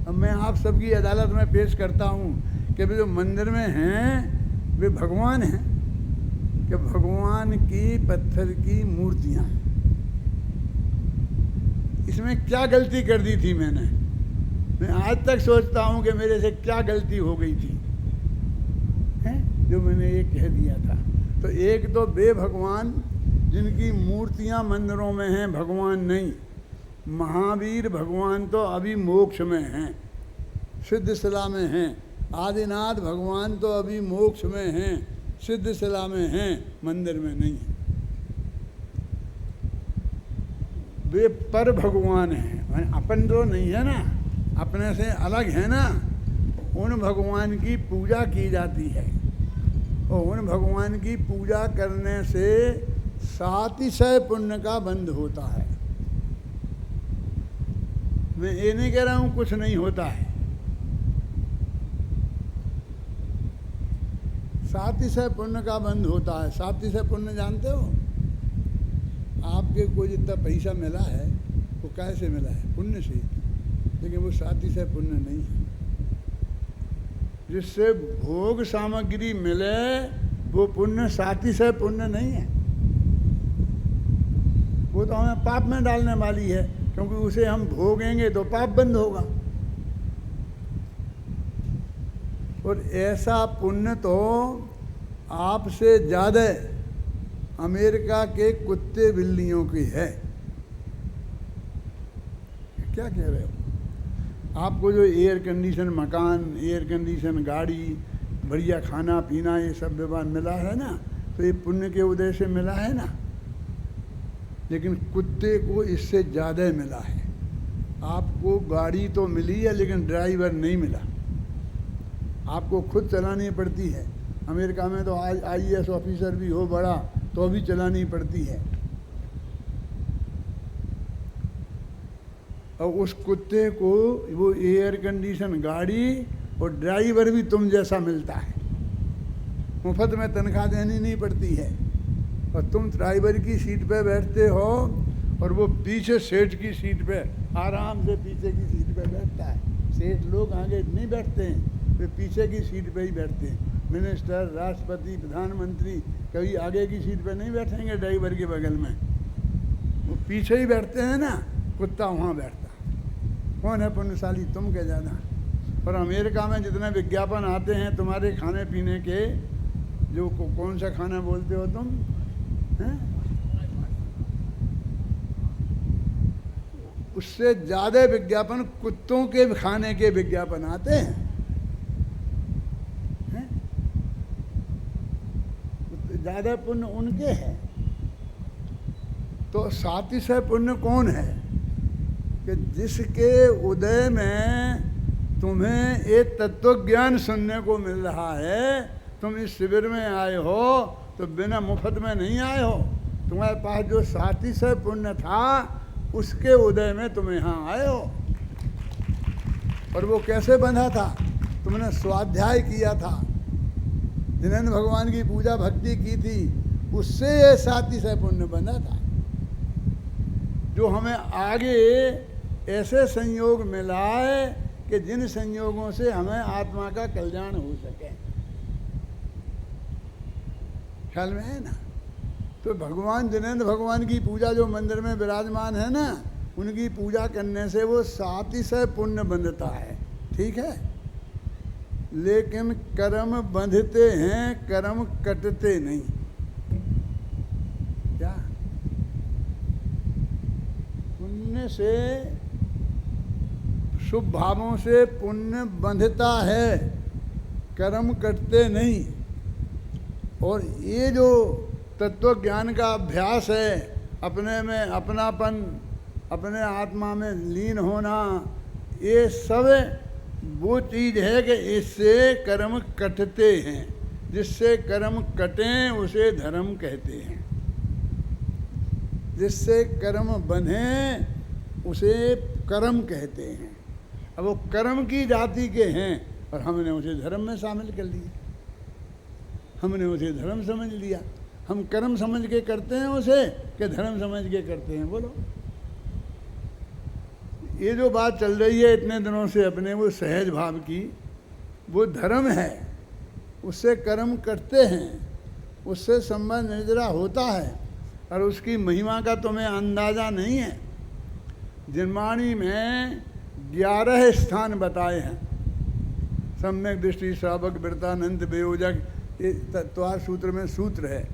अब मैं आप सबकी अदालत में पेश करता हूँ कि जो मंदिर में हैं वे भगवान हैं कि भगवान की पत्थर की मूर्तियाँ हैं। इसमें क्या गलती कर दी थी मैंने? मैं आज तक सोचता हूँ कि मेरे से क्या गलती हो गई थी, हैं, जो मैंने ये कह दिया था। तो एक तो बे भगवान जिनकी मूर्तियाँ मंदिरों में हैं, भगवान नहीं। महावीर भगवान तो अभी मोक्ष में हैं, सिद्ध शिला में हैं। आदिनाथ भगवान तो अभी मोक्ष में हैं, सिद्ध शिला में हैं, मंदिर में नहीं है। वे पर भगवान हैं, अपन तो नहीं है ना, अपने से अलग है ना। उन भगवान की पूजा की जाती है। और उन भगवान की पूजा करने से 700 पुण्य का बंध होता है। मैं ये नहीं कह रहा हूं कुछ नहीं होता है। 700 पुण्य का बंध होता है। 700 पुण्य जानते हो? आपके को जितना पैसा मिला है वो कैसे मिला है? पुण्य से। लेकिन वो 700 पुण्य नहीं है। जिससे भोग सामग्री मिले वो पुण्य 700 पुण्य नहीं है। वो तो हमें पाप में डालने वाली है, क्योंकि उसे हम भोगेंगे तो पाप बंद होगा। और ऐसा पुण्य तो आपसे ज़्यादा अमेरिका के कुत्ते बिल्लियों की है। क्या कह रहे हो? आपको जो एयर कंडीशन मकान, एयर कंडीशन गाड़ी, बढ़िया खाना पीना, ये सब व्यवहार मिला है ना, तो ये पुण्य के उदय से मिला है ना। लेकिन कुत्ते को इससे ज़्यादा मिला है। आपको गाड़ी तो मिली है लेकिन ड्राइवर नहीं मिला। आपको खुद चलानी पड़ती है। अमेरिका में तो आज IAS ऑफिसर भी हो बड़ा तो भी चलानी पड़ती है। और उस कुत्ते को वो एयर कंडीशन गाड़ी और ड्राइवर भी तुम जैसा मिलता है। मुफ्त में तनख्वाह देनी नहीं पड़ती है। और तुम ड्राइवर की सीट पे बैठते हो और वो पीछे सेठ की सीट पे आराम से पीछे की सीट पे बैठता है। सेठ लोग आगे नहीं बैठते हैं, वे पीछे की सीट पे ही बैठते हैं। मिनिस्टर, राष्ट्रपति, प्रधानमंत्री कभी आगे की सीट पे नहीं बैठेंगे ड्राइवर के बगल में, वो पीछे ही बैठते हैं ना। कुत्ता वहाँ बैठता। कौन है पुण्यशाली? तुम क्या ज़्यादा। और अमेरिका में जितने विज्ञापन आते हैं तुम्हारे खाने पीने के, जो कौन सा खाना बोलते हो तुम हैं, उससे ज़्यादा विज्ञापन कुत्तों के खाने के विज्ञापन आते हैं। ज़्यादा पुण्य उनके हैं। तो 700 पुण्य कौन है? कि जिसके उदय में तुम्हें एक तत्व ज्ञान सुनने को मिल रहा है। तुम इस शिविर में आए हो तो बिना मुफ्त में नहीं आए हो। तुम्हारे पास जो 700 पुण्य था उसके उदय में तुम यहाँ आए हो। और वो कैसे बंधा था? तुमने स्वाध्याय किया था, जिन्होंने भगवान की पूजा भक्ति की थी, उससे ये 700 पुण्य बंधा था। जो हमें आगे ऐसे संयोग मिला है कि जिन संयोगों से हमें आत्मा का कल्याण हो सके। ख्याल में है ना? तो भगवान जिनेंद्र भगवान की पूजा जो मंदिर में विराजमान है ना, उनकी पूजा करने से वो 700 पुण्य बंधता है। ठीक है। लेकिन कर्म बंधते हैं, कर्म कटते नहीं। क्या? पुण्य से, शुभ भावों से पुण्य बंधता है, कर्म कटते नहीं। और ये जो तत्व ज्ञान का अभ्यास है, अपने में अपनापन, अपने आत्मा में लीन होना, ये सब वो चीज़ है कि इससे कर्म कटते हैं। जिससे कर्म कटें उसे धर्म कहते हैं। जिससे कर्म बंधें उसे कर्म कहते हैं। अब वो कर्म की जाति के हैं और हमने उसे धर्म में शामिल कर लिया। हमने उसे धर्म समझ लिया। हम कर्म समझ के करते हैं उसे कि धर्म समझ के करते हैं? बोलो। ये जो बात चल रही है इतने दिनों से अपने वो सहज भाव की, वो धर्म है। उससे कर्म करते हैं, उससे संबंध निर्जरा होता है। और उसकी महिमा का तुम्हें अंदाज़ा नहीं है। जिनवाणी में 11 स्थान बताए हैं। सम्यक दृष्टि, श्रावक, वृतानंद, बेयोजक, ये तत्वार सूत्र में सूत्र है।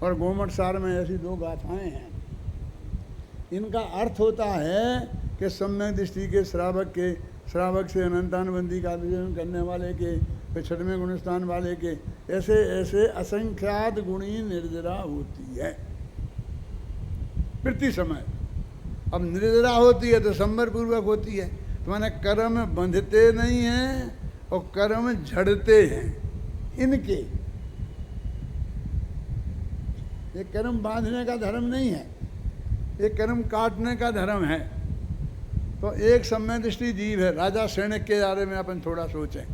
और गोमठ सार में ऐसी 2 गाथाएं हैं। इनका अर्थ होता है कि सम्यक दृष्टि के श्रावक से अनंतानुबंधी का विजन करने वाले के, फिर 6वें गुणस्थान वाले के, ऐसे ऐसे असंख्यात गुणी निर्जरा होती है प्रति समय। अब निर्जरा होती है तो संवर पूर्वक होती है। तो मैंने कर्म बंधते नहीं हैं और कर्म झड़ते हैं। इनके ये कर्म बांधने का धर्म नहीं है, ये कर्म काटने का धर्म है। तो एक सम्य दृष्टि जीव है। राजा सैनिक के बारे में अपन थोड़ा सोचें,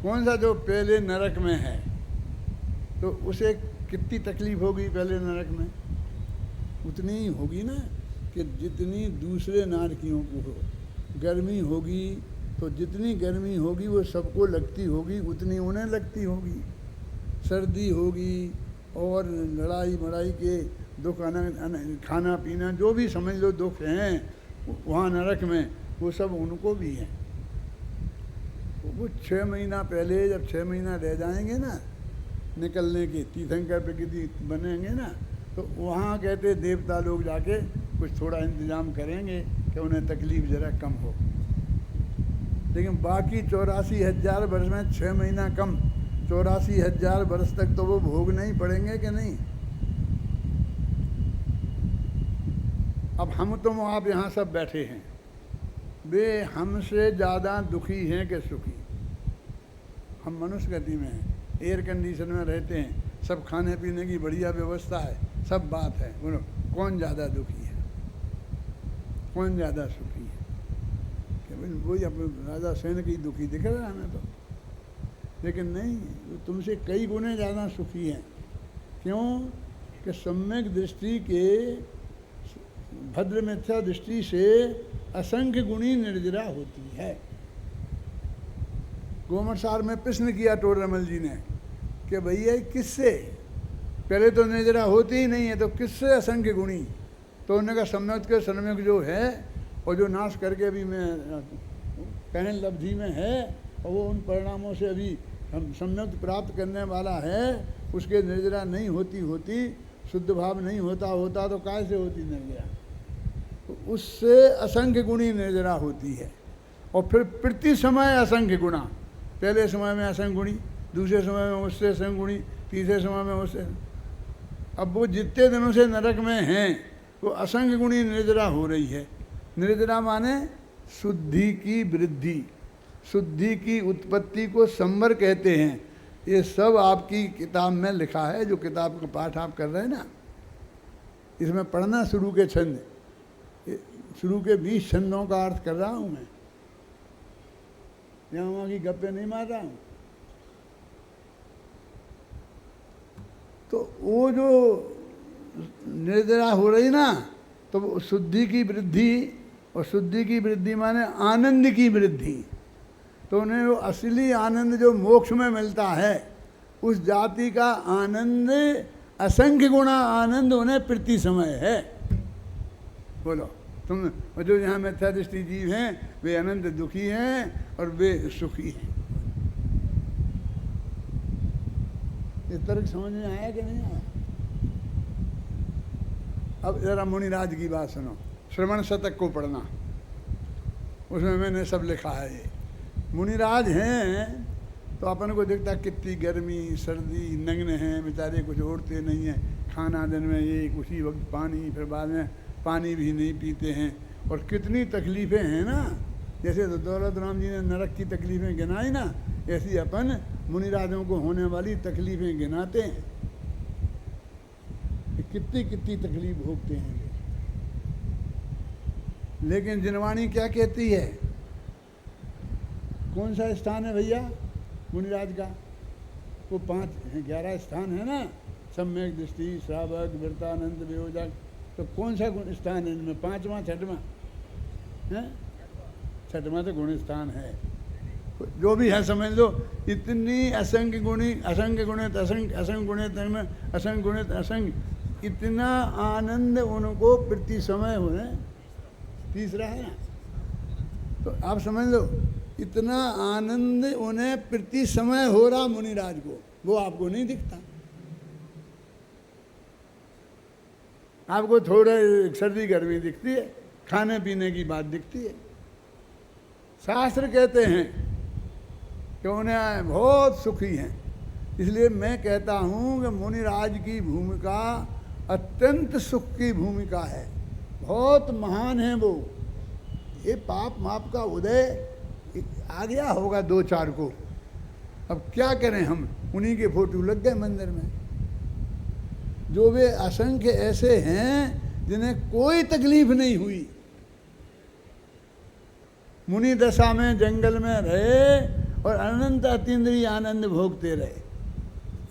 कौन सा जो पहले नरक में है तो उसे कितनी तकलीफ होगी पहले नरक में? उतनी ही होगी ना कि जितनी दूसरे नारकियों को हो। गर्मी होगी तो जितनी गर्मी होगी वो सबको लगती होगी, उतनी उन्हें लगती होगी। सर्दी होगी और लड़ाई मड़ाई के दुख, खाना पीना जो भी समझ लो दुख हैं वहाँ नरक में, वो सब उनको भी हैं। वो 6 महीना पहले जब 6 महीना रह जाएंगे ना निकलने के, तीर्थंकर प्रकृति बनेंगे ना, तो वहाँ कहते देवता लोग जाके कुछ थोड़ा इंतजाम करेंगे कि उन्हें तकलीफ ज़रा कम हो। लेकिन बाकी 84,000 वर्ष में 6 महीना कम, 84,000 वर्ष तक तो वो भोगना ही पड़ेंगे कि नहीं? अब हम तुम आप यहाँ सब बैठे हैं, वे हमसे ज़्यादा दुखी हैं कि सुखी? हम मनुष्य गति में हैं, एयर कंडीशन में रहते हैं, सब खाने पीने की बढ़िया व्यवस्था है, सब बात है। बोलो कौन ज़्यादा दुखी है, कौन ज़्यादा सुखी है? कि वही अपने राजा सैनिक ही दुखी दिख रहा है हमें तो, लेकिन नहीं, तुमसे कई गुने ज़्यादा सुखी हैं। क्यों? कि सम्यक दृष्टि के भद्र मिथ्या दृष्टि से असंख्य गुणी निर्जरा होती है। गोमरसार में प्रश्न किया टोडरमल जी ने कि भैया किससे, पहले तो निर्जरा होती ही नहीं है तो किससे असंख्य गुणी? तो उन्होंने कहा सम्यक के सम्यक जो है और जो नाश करके अभी मैं कहने लब्धि में है और वो उन परिणामों से अभी हम सम्यक प्राप्त करने वाला है, उसके निर्जरा नहीं होती शुद्ध भाव नहीं होता तो कैसे होती निर्जरा? तो उससे असंख्य गुणी निर्जरा होती है। और फिर प्रति समय असंख्य गुणा, पहले समय में असंख्य गुणी, दूसरे समय में उससे असंख्य गुणी, तीसरे समय में उससे। अब वो जितने दिनों से नरक में हैं वो असंख्य गुणी निर्जरा हो रही है। निर्जरा माने शुद्धि की वृद्धि, शुद्धि की उत्पत्ति को संवर कहते हैं। ये सब आपकी किताब में लिखा है, जो किताब का पाठ आप कर रहे हैं ना, इसमें पढ़ना शुरू के छंद, शुरू के 20 छंदों का अर्थ कर रहा हूँ मैं, यहाँ वहाँ की गप्पे नहीं मार रहा हूँ। तो वो जो निर्जरा हो रही ना, तो शुद्धि की वृद्धि, और शुद्धि की वृद्धि माने आनंद की वृद्धि। तो उन्हें वो असली आनंद जो मोक्ष में मिलता है, उस जाति का आनंद, असंख्य गुणा आनंद उन्हें प्रति समय है। बोलो तुम जो यहाँ मिथ्या दृष्टि जीव हैं वे अनंत दुखी हैं और वे सुखी हैं। ये तर्क समझ में आया कि नहीं आया? अब जरा मुनिराज की बात सुनो, श्रवण शतक को पढ़ना, उसमें मैंने सब लिखा है। ये मुनिराज हैं तो अपन को दिखता कितनी गर्मी सर्दी, नग्न हैं बेचारे, कुछ ओढ़ते नहीं हैं, खाना दिन में ये उसी वक्त पानी, फिर बाद में पानी भी नहीं पीते हैं, और कितनी तकलीफ़ें हैं ना। जैसे तो दौलत राम जी ने नरक की तकलीफ़ें गिनाई ना, ऐसी अपन मुनिराजों को होने वाली तकलीफ़ें गिनाते हैं। कितनी कितनी तकलीफ भोगते हैं। लेकिन जिनवाणी क्या कहती है? कौन सा स्थान है भैया मुनिराज का? वो 11 स्थान है ना, सम्यक दृष्टि, श्रावक, वृत्तानंद, वियोजक। तो कौन सा गुण स्थान है इनमें? 5वां 6वां है? 6वां तो गुण स्थान है। जो भी है समझ लो, इतनी असंख्य गुणित असंख्य गुणित असंख्य, इतना आनंद उनको प्रति समय होने। तीसरा है ना, तो आप समझ लो इतना आनंद उन्हें प्रति समय हो रहा मुनिराज को, वो आपको नहीं दिखता। आपको थोड़ा सर्दी गर्मी दिखती है, खाने पीने की बात दिखती है। शास्त्र कहते हैं कि उन्हें बहुत सुखी हैं। इसलिए मैं कहता हूँ कि मुनिराज की भूमिका अत्यंत सुख की भूमिका है, बहुत महान है वो। ये पाप माप का उदय आ गया होगा 2-4 को, अब क्या करें हम, उन्हीं के फोटो लग गए मंदिर में। जो वे असंख्य ऐसे हैं जिन्हें कोई तकलीफ नहीं हुई। मुनि दशा में जंगल में रहे और अनंत अतीन्द्रिय आनंद भोगते रहे,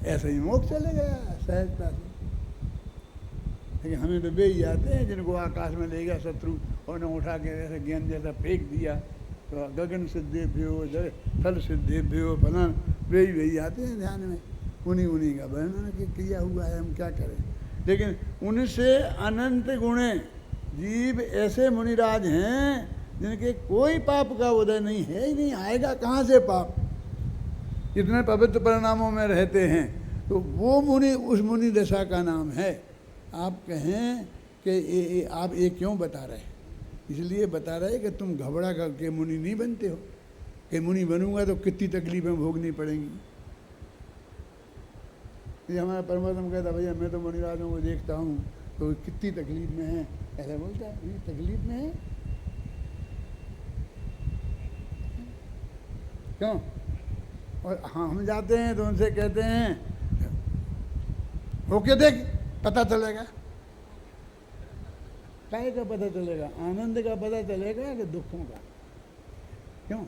ऐसे ही मोक्ष चले गया सहजता से। लेकिन हमें तो वे ही आते हैं जिनको आकाश में ले गया शत्रु और उन्हें उठा के ऐसे गेंद जैसा फेंक दिया, तो गगन सिद्धेभ्यो थल सिद्धेभ्यो फलान, वे ही आते हैं ध्यान में। उन्हीं का वर्णन किया हुआ है, हम क्या करें। लेकिन उनसे अनंत गुणे जीव ऐसे मुनिराज हैं जिनके कोई पाप का उदय नहीं है ही नहीं, आएगा कहाँ से पाप। इतने पवित्र परिणामों में रहते हैं, तो वो मुनि उस मुनि दशा का नाम है। आप कहें कि आप ये क्यों बता रहे हैं, इसलिए बता रहे कि तुम घबरा करके मुनि नहीं बनते हो, कि मुनि बनूंगा तो कितनी तकलीफें भोगनी पड़ेंगी। ये हमारा परमात्मा कहता भैया मैं तो मुनिराजों को देखता हूँ तो कितनी तकलीफ में है, ऐसा बोलता है। ये तकलीफ में है क्यों? और हाँ हम जाते हैं तो उनसे कहते हैं होके देख पता चलेगा। काय का पता चलेगा? आनंद का पता चलेगा कि दुखों का? क्यों?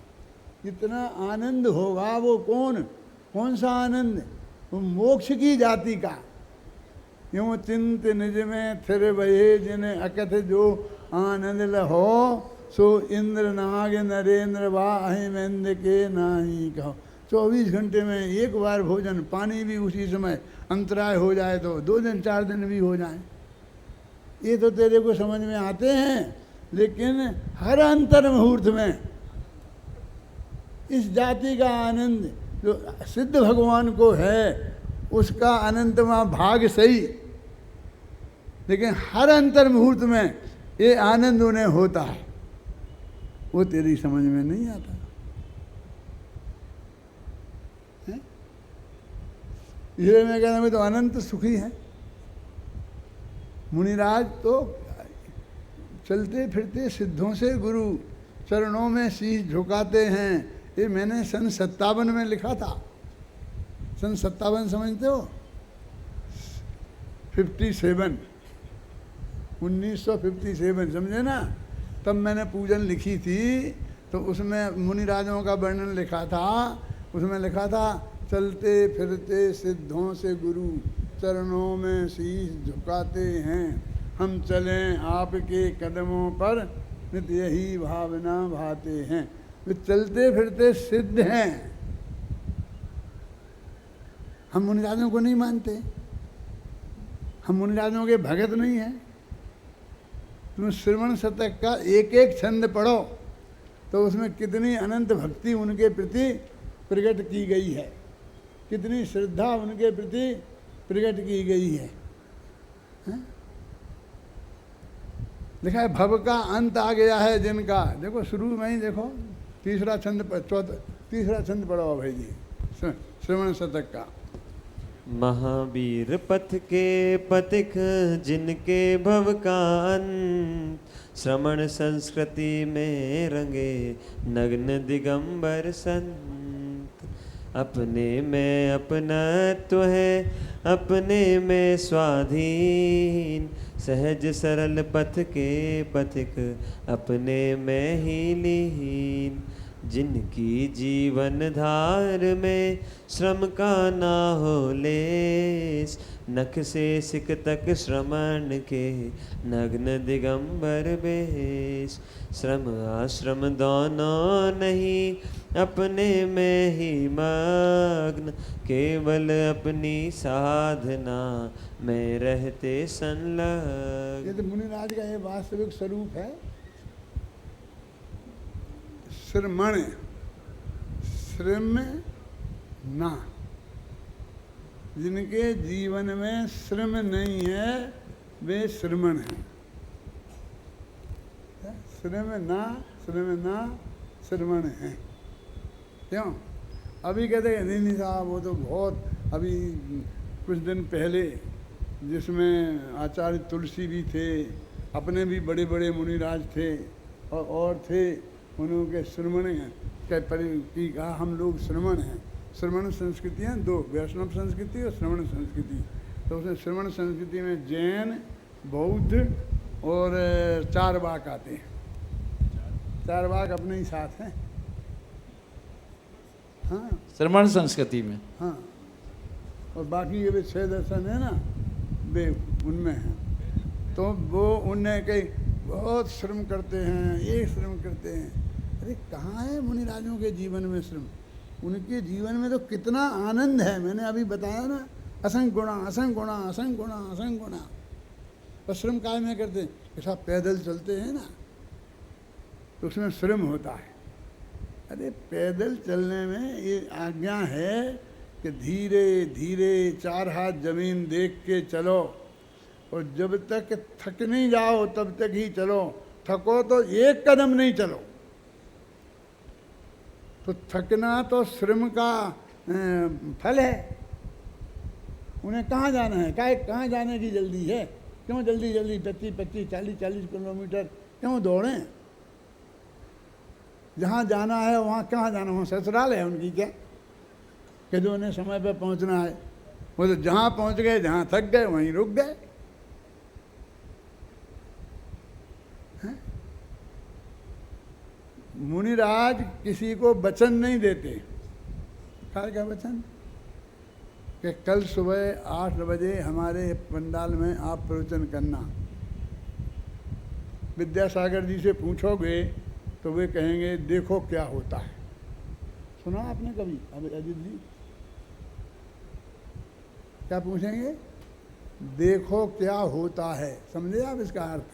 इतना आनंद होगा वो कौन सा आनंद? वो मोक्ष की जाति का। यूँ चिंत निज में थिर बहे जिन्हें अकथ जो आनंद लहो, सो इंद्र नाग नरेंद्र वाहिमेंद्र के नाही कहो। 24 घंटे में एक बार भोजन, पानी भी उसी समय, अंतराय हो जाए तो 2 दिन 4 दिन भी हो जाए। ये तो तेरे को समझ में आते हैं, लेकिन हर अंतर मुहूर्त में इस जाति का आनंद जो सिद्ध भगवान को है उसका अनंतमा भाग सही, लेकिन हर अंतर मुहूर्त में ये आनंद उन्हें होता है, वो तेरी समझ में नहीं आता है? इसलिए मैं कहता मैं तो अनंत सुखी है। मुनिराज तो चलते फिरते सिद्धों से गुरु चरणों में शीश झुकाते हैं। ये मैंने सन 57 में लिखा था। सन 57 समझते हो? 57 1957 समझे ना? तब मैंने पूजन लिखी थी, तो उसमें मुनिराजों का वर्णन लिखा था। उसमें लिखा था चलते फिरते सिद्धों से गुरु चरणों में शीश झुकाते हैं, हम चलें आपके कदमों पर नित यही भावना भाते हैं। वे चलते फिरते सिद्ध हैं। हम मुनिराजों को नहीं मानते, हम मुनिराजों के भगत नहीं हैं। तुम श्रवण शतक का एक एक छंद पढ़ो तो उसमें कितनी अनंत भक्ति उनके प्रति प्रकट की गई है, कितनी श्रद्धा उनके प्रति प्रकट की गई है। लिखा है भव का अंत आ गया है जिनका। देखो शुरू में ही देखो तीसरा छंद पढ़ो भाई जी, श्रवण शतक का। महावीर पथ के पथिक जिनके भव का अंत, श्रमण संस्कृति में रंगे नग्न दिगंबर संत। अपने में अपनत्व है अपने में स्वाधीन, सहज सरल पथ के पथिक अपने में ही लीन। जिनकी जीवन धार में श्रम का ना हो लेस, नख से सिक तक श्रमण के नग्न दिगंबर बेश। श्रम आश्रम दोनों नहीं अपने में ही मग्न, केवल अपनी साधना में रहते संलग्न। ये तो मुनिराज का ये वास्तविक स्वरूप है। श्रमण श्रम ना, जिनके जीवन में श्रम नहीं है वे श्रमण हैं। श्रम ना श्रमण हैं। क्यों? अभी कहते हैं नहीं साहब वो तो बहुत, अभी कुछ दिन पहले जिसमें आचार्य तुलसी भी थे, अपने भी बड़े बड़े मुनिराज थे और थे, उन्होंने श्रमण की कहा हम लोग श्रमण हैं। श्रमण संस्कृतियाँ 2, वैष्णव संस्कृति और श्रमण संस्कृति। तो उसमें श्रवण संस्कृति में जैन, बौद्ध और चारवाक आते हैं। चारवाक अपने ही साथ हैं। हाँ, श्रमण संस्कृति में। हाँ, और बाकी ये भी 6 दर्शन है ना, वे उनमें हैं। तो वो उनने कई बहुत श्रम करते हैं, ये श्रम करते हैं। अरे कहाँ है मुनिराजों के जीवन में श्रम? उनके जीवन में तो कितना आनंद है, मैंने अभी बताया ना, असंग गुणा असंग गुणा असंग गुणा असंग गुणा। और श्रम काय में करते हैं? ऐसा पैदल चलते हैं ना, तो उसमें श्रम होता है। अरे पैदल चलने में ये आज्ञा है कि धीरे धीरे 4 हाथ जमीन देख के चलो, और जब तक थक नहीं जाओ तब तक ही चलो। थको तो 1 कदम नहीं चलो। तो थकना तो श्रम का फल है। उन्हें कहाँ जाना है? कहाँ जाने की जल्दी है? क्यों जल्दी जल्दी 25-25, 40-40 किलोमीटर क्यों दौड़ें? जहाँ जाना है वहाँ कहाँ जाना? वहाँ ससुराल है उनकी क्या कि जो उन्हें समय पर पहुँचना है? वो तो जहाँ पहुँच गए, जहाँ थक गए वहीं रुक गए। मुनिराज किसी को वचन नहीं देते। क्या वचन? कि कल सुबह 8 बजे हमारे पंडाल में आप प्रवचन करना। विद्यासागर जी से पूछोगे तो वे कहेंगे देखो क्या होता है। सुना आपने कभी अजित जी? क्या पूछेंगे? देखो क्या होता है। समझे आप इसका अर्थ?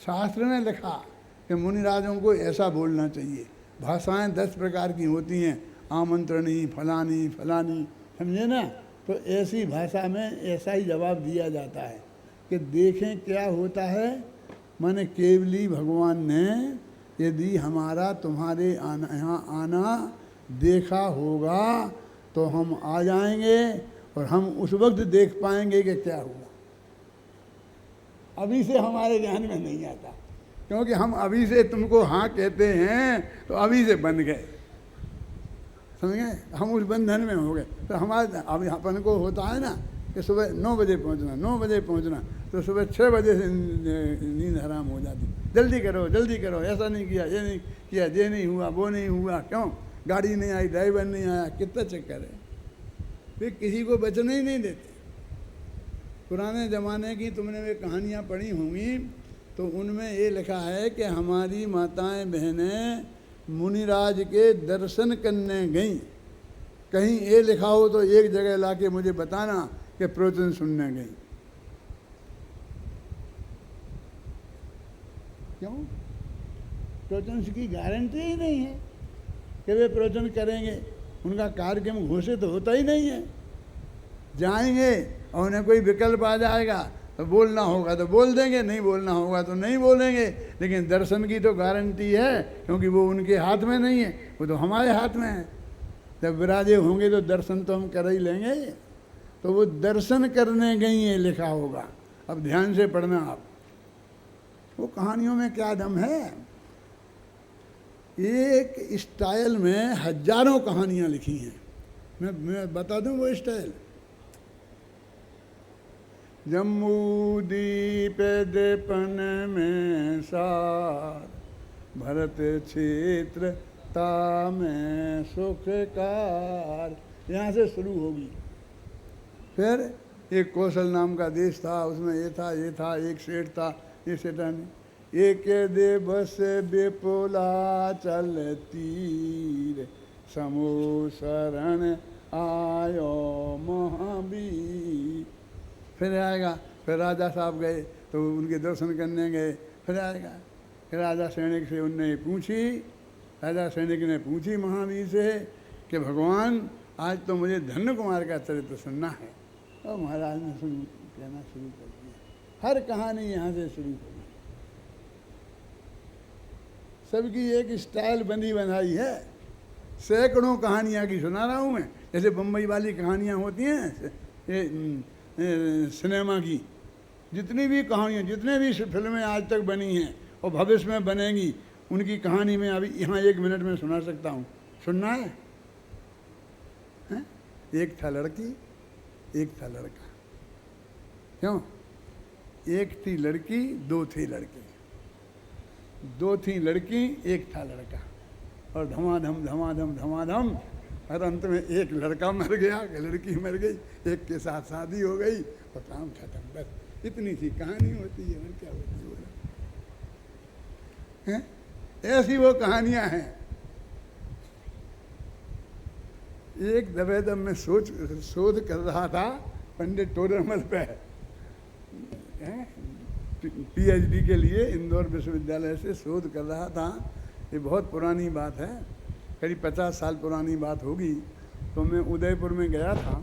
शास्त्र में लिखा कि मुनिराजों को ऐसा बोलना चाहिए। भाषाएं 10 प्रकार की होती हैं, आमंत्रणी, फलानी फलानी, समझे ना? तो ऐसी भाषा में ऐसा ही जवाब दिया जाता है कि देखें क्या होता है। माने केवली भगवान ने यदि हमारा तुम्हारे यहाँ आना देखा होगा तो हम आ जाएंगे, और हम उस वक्त देख पाएंगे कि क्या हुआ। अभी से हमारे ध्यान में नहीं आता, क्योंकि हम अभी से तुमको हाँ कहते हैं तो अभी से बन गए, समझ गए? हम उस बंधन में हो गए। तो हमारे अभी अपन को होता है ना कि सुबह 9 बजे पहुंचना, 9 बजे पहुंचना, तो सुबह 6 बजे से नींद हराम हो जाती। जल्दी करो जल्दी करो, ऐसा नहीं किया, ये नहीं किया, ये नहीं हुआ, वो नहीं हुआ, क्यों? गाड़ी नहीं आई, ड्राइवर नहीं आया, कितना चक्कर है। वे किसी को वचन ही नहीं देते। पुराने ज़माने की तुमने वे कहानियाँ पढ़ी होंगी, तो उनमें ये लिखा है कि हमारी माताएं बहनें मुनिराज के दर्शन करने गईं। कहीं ये लिखा हो तो एक जगह लाके मुझे बताना कि प्रवचन सुनने गई। क्यों? प्रवचन की गारंटी ही नहीं है कि वे प्रवचन करेंगे। उनका कार्यक्रम घोषित होता ही नहीं है। जाएंगे और उन्हें कोई विकल्प आ जाएगा तो बोलना होगा तो बोल देंगे, नहीं बोलना होगा तो नहीं बोलेंगे। लेकिन दर्शन की तो गारंटी है, क्योंकि वो उनके हाथ में नहीं है, वो तो हमारे हाथ में है। जब विराजे होंगे तो दर्शन तो हम कर ही लेंगे। तो वो दर्शन करने गई है लिखा होगा। अब ध्यान से पढ़ना आप। वो कहानियों में क्या दम है। एक स्टाइल में हजारों कहानियाँ लिखी हैं। मैं बता दूं वो स्टाइल। जम्मू दीप दीपन में सार, भरत क्षेत्र में सुखकार, यहाँ से शुरू होगी। फिर एक कौशल नाम का देश था, उसमें ये था ये था, एक सेठ था, ये सेठा नहीं। एक दे बस बेपोला चल तीर, समूह शरण आयो महावीर। फिर आएगा, फिर राजा साहब गए तो उनके दर्शन करने गए। फिर आएगा, फिर राजा सैनिक से उनने पूछी, राजा सैनिक ने पूछी महावीर से कि भगवान आज तो मुझे धन्य कुमार का चरित्र सुनना है। और महाराज ने कहना शुरू कर दिया। हर कहानी यहाँ से शुरू होगी। सबकी एक स्टाइल बंदी बनाई है। सैकड़ों कहानियाँ की सुना रहा हूँ मैं। जैसे बम्बई वाली कहानियाँ होती हैं ये सिनेमा की, जितनी भी कहानियाँ, जितने भी फिल्में आज तक बनी हैं और भविष्य में बनेंगी, उनकी कहानी में अभी यहाँ 1 मिनट में सुना सकता हूँ। सुनना है? एक था लड़की, एक था लड़का। क्यों? एक थी लड़की, दो थी लड़के, दो थी लड़की, एक था लड़का, और धमाधम धमाधम धमाधम, और अंत में एक लड़का मर गया, लड़की मर गई, एक के साथ शादी हो गई और काम खत्म। बस इतनी सी कहानी होती है, और क्या होती है बोला है? ऐसी वो कहानियां हैं। एक दफे जब मैं शोध कर रहा था पंडित टोडरमल पे, पीएचडी के लिए इंदौर विश्वविद्यालय से शोध कर रहा था। ये बहुत पुरानी बात है, करीब 50 साल पुरानी बात होगी। तो मैं उदयपुर में गया था,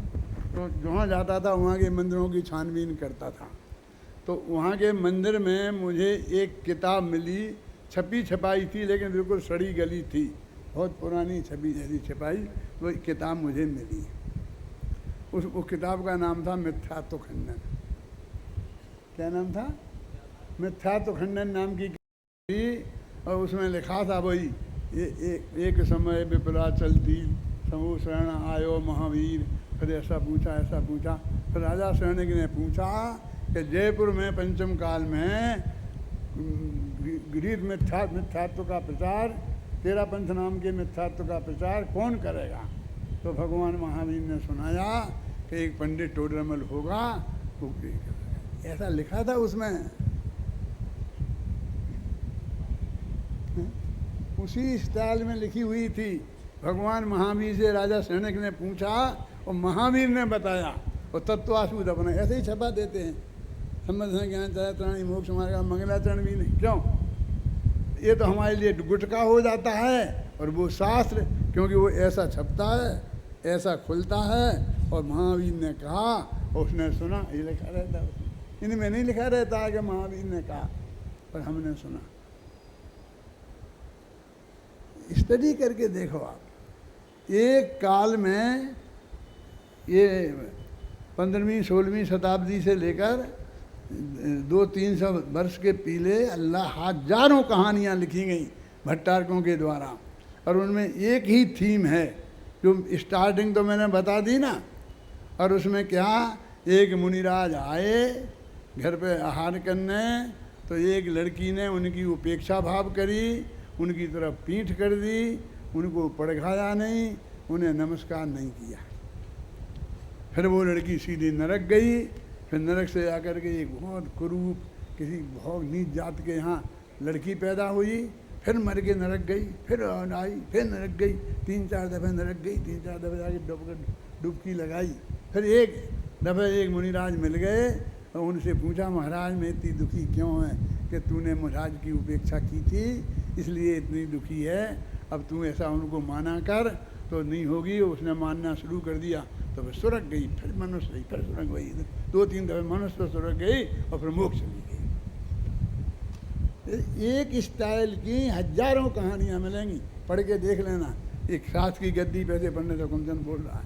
तो जहाँ जाता था वहाँ के मंदिरों की छानबीन करता था। तो वहाँ के मंदिर में मुझे एक किताब मिली, छपी छपाई थी लेकिन बिल्कुल सड़ी गली थी, बहुत पुरानी छपी जैसी छपाई, वो किताब मुझे मिली। उस किताब का नाम था मिथ्यात्व खंडन। क्या नाम था? मिथ्यात्व खंडन नाम की थी, और उसमें लिखा था वही एक समय विपला चलती, समूह शरण आयो महावीर। फिर ऐसा पूछा। फिर राजा शरणिक ने पूछा कि जयपुर में पंचम काल में गृहीत मिथ्यात्व का प्रचार, तेरा पंथ नाम के मिथ्यात्व का प्रचार कौन करेगा? तो भगवान महावीर ने सुनाया कि एक पंडित टोडरमल होगा, वो करेगा। ऐसा लिखा था उसमें। उसी स्टाइल में लिखी हुई थी। भगवान महावीर से राजा शरणिक ने पूछा और महावीर ने बताया, और तत्वासूद अपना ऐसे ही छपा देते हैं। संबंध ज्ञान चारित्राणी मोक्ष मार्ग का मंगलाचरण भी नहीं। क्यों? ये तो हमारे लिए गुटका हो जाता है, और वो शास्त्र क्योंकि वो ऐसा छपता है, ऐसा खुलता है। और महावीर ने कहा और उसने सुना, ये लिखा रहता है इनमें नहीं लिखा रहता है कि महावीर ने कहा, पर हमने सुना। स्टडी करके देखो आप, एक काल में ये 15वीं 16वीं शताब्दी से लेकर 200-300 वर्ष के पीले अल्लाह हजारों कहानियाँ लिखी गई भट्टारकों के द्वारा, और उनमें एक ही थीम है जो स्टार्टिंग तो मैंने बता दी ना। और उसमें क्या, एक मुनिराज आए घर पे आहार करने, तो एक लड़की ने उनकी उपेक्षा भाव करी, उनकी तरफ पीठ कर दी, उनको पड़खाया नहीं, उन्हें नमस्कार नहीं किया। फिर वो लड़की सीधी नरक गई। फिर नरक से आकर के एक बहुत कुरूप किसी बहुत नीच जात के यहाँ लड़की पैदा हुई, फिर मर के नरक गई, फिर आई, फिर नरक गई, 3-4 दफ़े नरक गई, 3-4 दफ़े जाके डुबकी लगाई। फिर एक दफ़े एक मुनिराज मिल गए और उनसे पूछा, महाराज मैं इतनी दुखी क्यों है? कि तूने महाराज की उपेक्षा की थी इसलिए इतनी दुखी है, अब तू ऐसा उनको माना कर तो नहीं होगी। उसने मानना शुरू कर दिया तो फिर सुरग गई, फिर मनुष्य गई, फिर सुरग गई, 2-3 दफ़े मनुष्य तो सुरग गई और फिर मोक्ष चली गई। एक स्टाइल की हजारों कहानियाँ मिलेंगी, पढ़ के देख लेना। एक शास्त्र की गद्दी पे से पंडित हुकुमचंद बोल रहा है,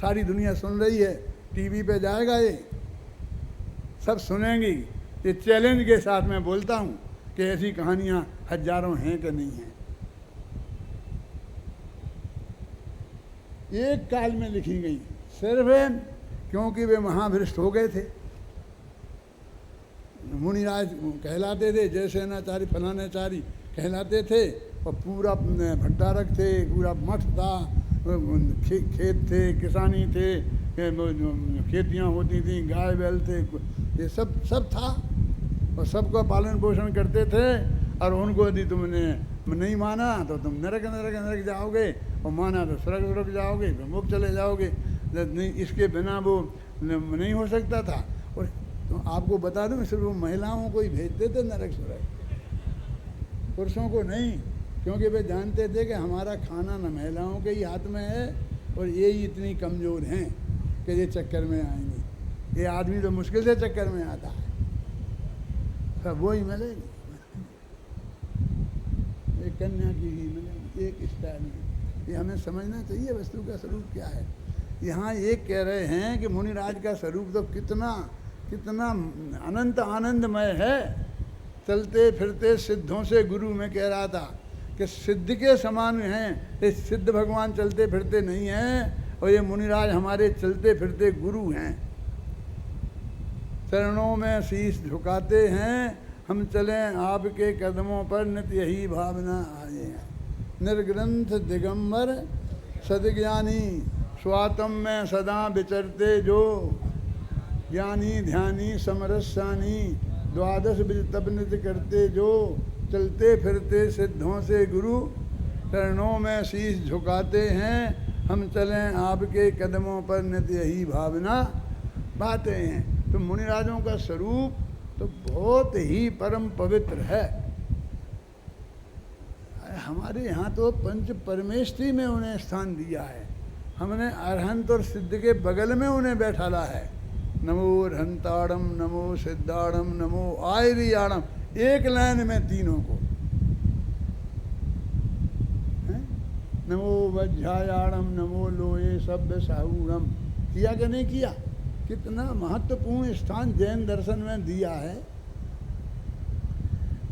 सारी दुनिया सुन रही है, टीवी पे जाएगा, ये सब सुनेंगी। ये चैलेंज के साथ मैं बोलता हूँ कि ऐसी कहानियाँ हजारों हैं कि नहीं हैं। एक काल में लिखी गई सिर्फ क्योंकि वे महाभ्रष्ट हो गए थे। मुनिराज कहलाते थे, जैसे नाचारी फलानाचारी कहलाते थे, और पूरा भट्टारक थे, पूरा मठ था, खेत थे, किसानी थे, खेतियाँ होती थी, गाय बैल थे, ये सब था, और सबका पालन पोषण करते थे। और उनको यदि तुमने नहीं माना तो तुम नरक जाओगे, और माना तो स्वर्ग जाओगे, तो मुक्त चले जाओगे। नहीं, इसके बिना वो नहीं हो सकता था। और तो आपको बता दूं, सिर्फ वो महिलाओं को ही भेजते थे नरक स्वर्ग, पुरुषों को नहीं, क्योंकि वे जानते थे कि हमारा खाना न महिलाओं के ही हाथ में है, और ये ही इतनी कमज़ोर हैं कि ये चक्कर में आएंगी। ये आदमी तो मुश्किल से चक्कर में आता है, सब वो ही मिलेगी, एक कन्या की ही मिलेगी, एक स्टाइल में। ये हमें समझना चाहिए वस्तु का स्वरूप क्या है। यहाँ ये कह रहे हैं कि मुनिराज का स्वरूप तो कितना अनंत आनंदमय है। चलते फिरते सिद्धों से गुरु, में कह रहा था कि सिद्ध के समान हैं। ये सिद्ध भगवान चलते फिरते नहीं हैं, और ये मुनिराज हमारे चलते फिरते गुरु हैं। चरणों में शीश झुकाते हैं, हम चलें आपके कदमों पर, नित्य यही भावना आए हैं। निर्ग्रंथ दिगंबर सदज्ञानी, स्वातम में सदा विचरते जो, ज्ञानी ध्यानी समरसानी, द्वादश विज तप नित्य करते जो, चलते फिरते सिद्धों से गुरु, चरणों में शीश झुकाते हैं, हम चलें आपके कदमों पर, नित्य यही भावना बातें हैं। तो मुनिराजों का स्वरूप तो बहुत ही परम पवित्र है। हमारे यहाँ तो पंच परमेष्ठी में उन्हें स्थान दिया है, हमने अरहंत और सिद्ध के बगल में उन्हें बैठाला है। नमो अरहंताड़म, नमो सिद्धाड़म, नमो आयरियाड़म, एक लाइन में तीनों को। नमो वज्रायाणम, नमो लोये सभ्य साहूणम, किया कि नहीं किया? कितना महत्वपूर्ण स्थान जैन दर्शन में दिया है।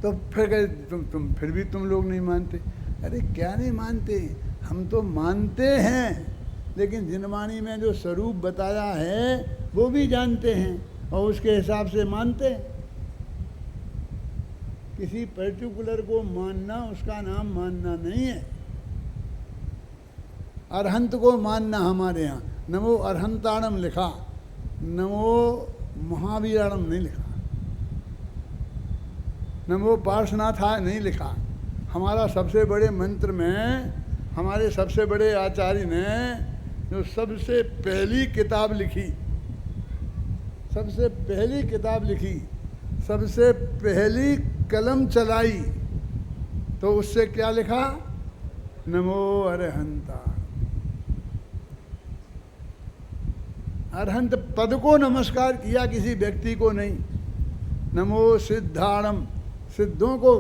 तो फिर तुम फिर भी तुम लोग नहीं मानते। अरे क्या नहीं मानते, हम तो मानते हैं, लेकिन जिनवाणी में जो स्वरूप बताया है वो भी जानते हैं और उसके हिसाब से मानते हैं। किसी पर्टिकुलर को मानना उसका नाम मानना नहीं है। अरहंत को मानना हमारे यहाँ नमो अरहंताणम लिखा, नमो महावीराणम नहीं लिखा, नमो पार्श्वनाथाय नहीं लिखा। हमारा सबसे बड़े मंत्र में हमारे सबसे बड़े आचार्य ने जो सबसे पहली किताब लिखी, सबसे पहली किताब लिखी, सबसे पहली कलम चलाई, तो उससे क्या लिखा? नमो अरहंता। अरहंत पद को नमस्कार किया, किसी व्यक्ति को नहीं। नमो सिद्धाणम, सिद्धों को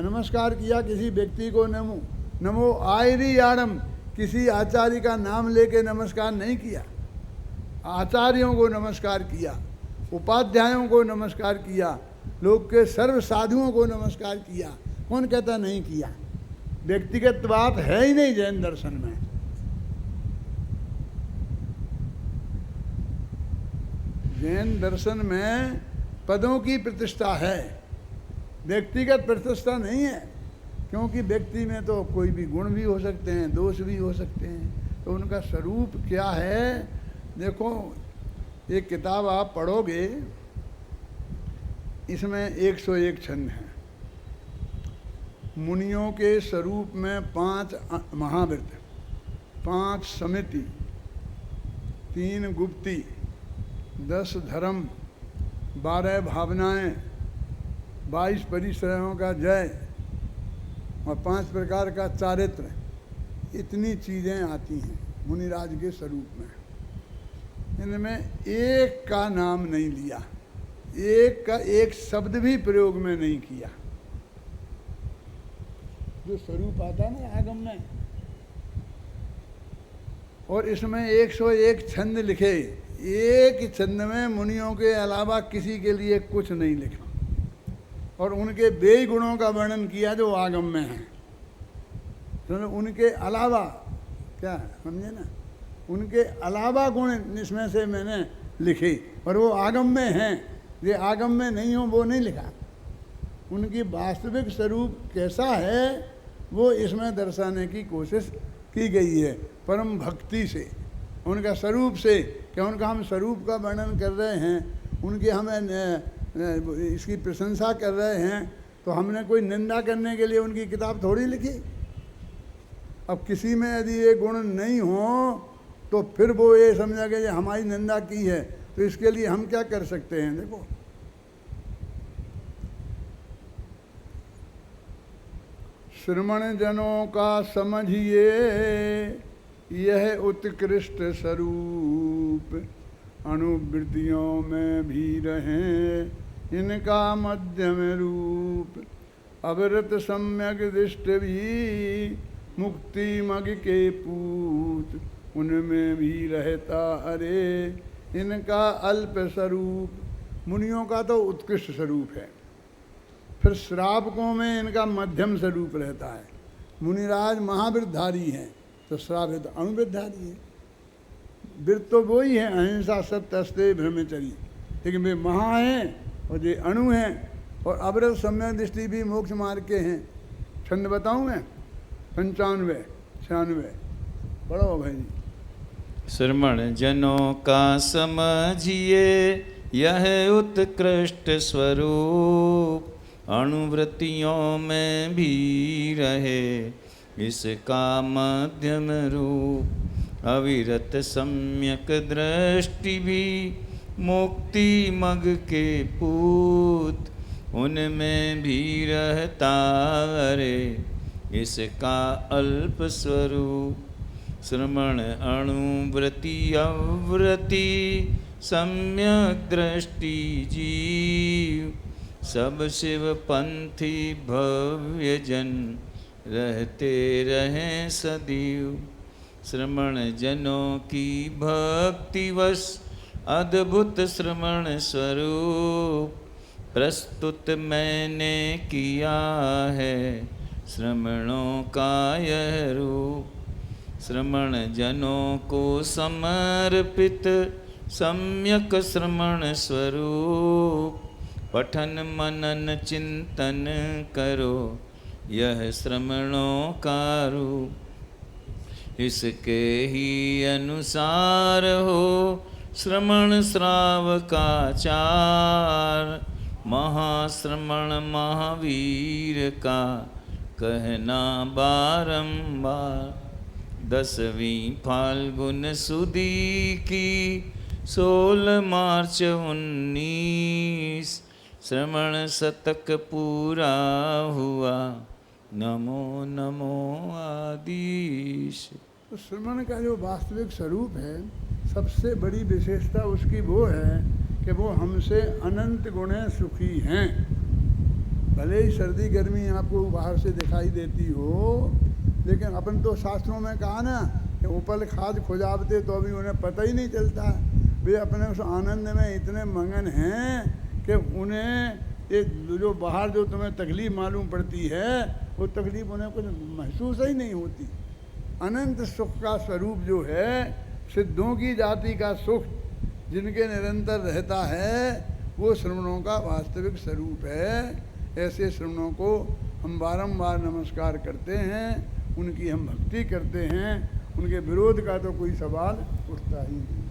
नमस्कार किया, किसी व्यक्ति को नमो। नमो आयरियाणम, किसी आचार्य का नाम लेके नमस्कार नहीं किया, आचार्यों को नमस्कार किया, उपाध्यायों को नमस्कार किया, लोग के सर्व साधुओं को नमस्कार किया। कौन कहता नहीं किया? व्यक्तिगत बात है ही नहीं जैन दर्शन में। जैन दर्शन में पदों की प्रतिष्ठा है, व्यक्तिगत प्रतिष्ठा नहीं है, क्योंकि व्यक्ति में तो कोई भी गुण भी हो सकते हैं, दोष भी हो सकते हैं। तो उनका स्वरूप क्या है? देखो, एक किताब आप पढ़ोगे, इसमें 101 छंद हैं। मुनियों के स्वरूप में 5 महावृत्त, 5 समिति, 3 गुप्ती, 10 धर्म, 12 भावनाएं, 22 परिश्रमों का जय और 5 प्रकार का चारित्र। इतनी चीज़ें आती हैं मुनिराज के स्वरूप में। इनमें एक का नाम नहीं लिया, एक का एक शब्द भी प्रयोग में नहीं किया। जो स्वरूप आता है ना आगम में, और इसमें 101 छंद लिखे, एक छंद में मुनियों के अलावा किसी के लिए कुछ नहीं लिखा, और उनके बेई गुणों का वर्णन किया जो आगम में है। तो उनके अलावा क्या समझे ना, उनके अलावा गुण इसमें से मैंने लिखे, और वो आगम में हैं। ये आगम में नहीं हो वो नहीं लिखा। उनकी वास्तविक स्वरूप कैसा है वो इसमें दर्शाने की कोशिश की गई है, परम भक्ति से, उनका स्वरूप से। क्या उनका हम स्वरूप का वर्णन कर रहे हैं, उनकी हमें इसकी प्रशंसा कर रहे हैं, तो हमने कोई निंदा करने के लिए उनकी किताब थोड़ी लिखी। अब किसी में यदि ये गुण नहीं हो तो फिर वो ये समझा कि हमारी निंदा की है, तो इसके लिए हम क्या कर सकते हैं? देखो, श्रमण जनों का समझिए यह उत्कृष्ट स्वरूप, अनुवृत्तियों में भी रहें इनका मध्यम रूप। अवरत सम्यक दृष्ट भी मुक्ति मग के पूत, उनमें भी रहता अरे इनका अल्प स्वरूप। मुनियों का तो उत्कृष्ट स्वरूप है, फिर श्रावकों में इनका मध्यम स्वरूप रहता है। मुनिराज महावृतधारी हैं तो श्रावित अणुवृतधारी है। वृत्त तो वो ही है, अहिंसा सत्य अस्तेय ब्रह्मचर्य। लेकिन वे महा हैं और ये अणु हैं। और अवरत सम्यक दृष्टि भी मोक्ष मार्ग के हैं। छंद बताऊँ मैं? 95 96 पढ़ो भाई जी। श्रमण जनों का समझिए यह उत्कृष्ट स्वरूप, अणुवृत्तियों में भी रहे इसका मध्यम रूप। अविरत सम्यक दृष्टि भी मुक्ति मग के पूत, उनमें भी रहता रे इसका अल्प स्वरूप। श्रमण अणुवृत्ति अवृत्ति सम्यक दृष्टि जीव, सब शिव पंथी भव्य जन रहते रहें सदैव। श्रमण जनों की भक्ति वश अद्भुत श्रमण स्वरूप, प्रस्तुत मैंने किया है श्रमणों का यह रूप। श्रमण जनों को समर्पित सम्यक श्रमण स्वरूप, पठन मनन चिंतन करो यह श्रमणों का रूप। इसके ही अनुसार हो श्रमण श्रावकाचार, महाश्रमण महावीर का कहना बारंबार। 10वीं फाल्गुन सुदी की 16 मार्च 19, श्रमण शतक पूरा हुआ, नमो नमो आदिश। तो श्रमण का जो वास्तविक स्वरूप है, सबसे बड़ी विशेषता उसकी वो है कि वो हमसे अनंत गुणे सुखी हैं। भले ही सर्दी गर्मी आपको बाहर से दिखाई देती हो, लेकिन अपन तो शास्त्रों में कहा ना कि उपल खाद खुजावते तो भी उन्हें पता ही नहीं चलता। वे अपने उस आनंद में इतने मगन हैं कि उन्हें ये जो बाहर जो तुम्हें तकलीफ मालूम पड़ती है, वो तकलीफ उन्हें कुछ महसूस ही नहीं होती। अनंत सुख का स्वरूप जो है, सिद्धों की जाति का सुख जिनके निरंतर रहता है, वो श्रमणों का वास्तविक स्वरूप है। ऐसे श्रमणों को हम बारंबार नमस्कार करते हैं, उनकी हम भक्ति करते हैं। उनके विरोध का तो कोई सवाल उठता ही नहीं।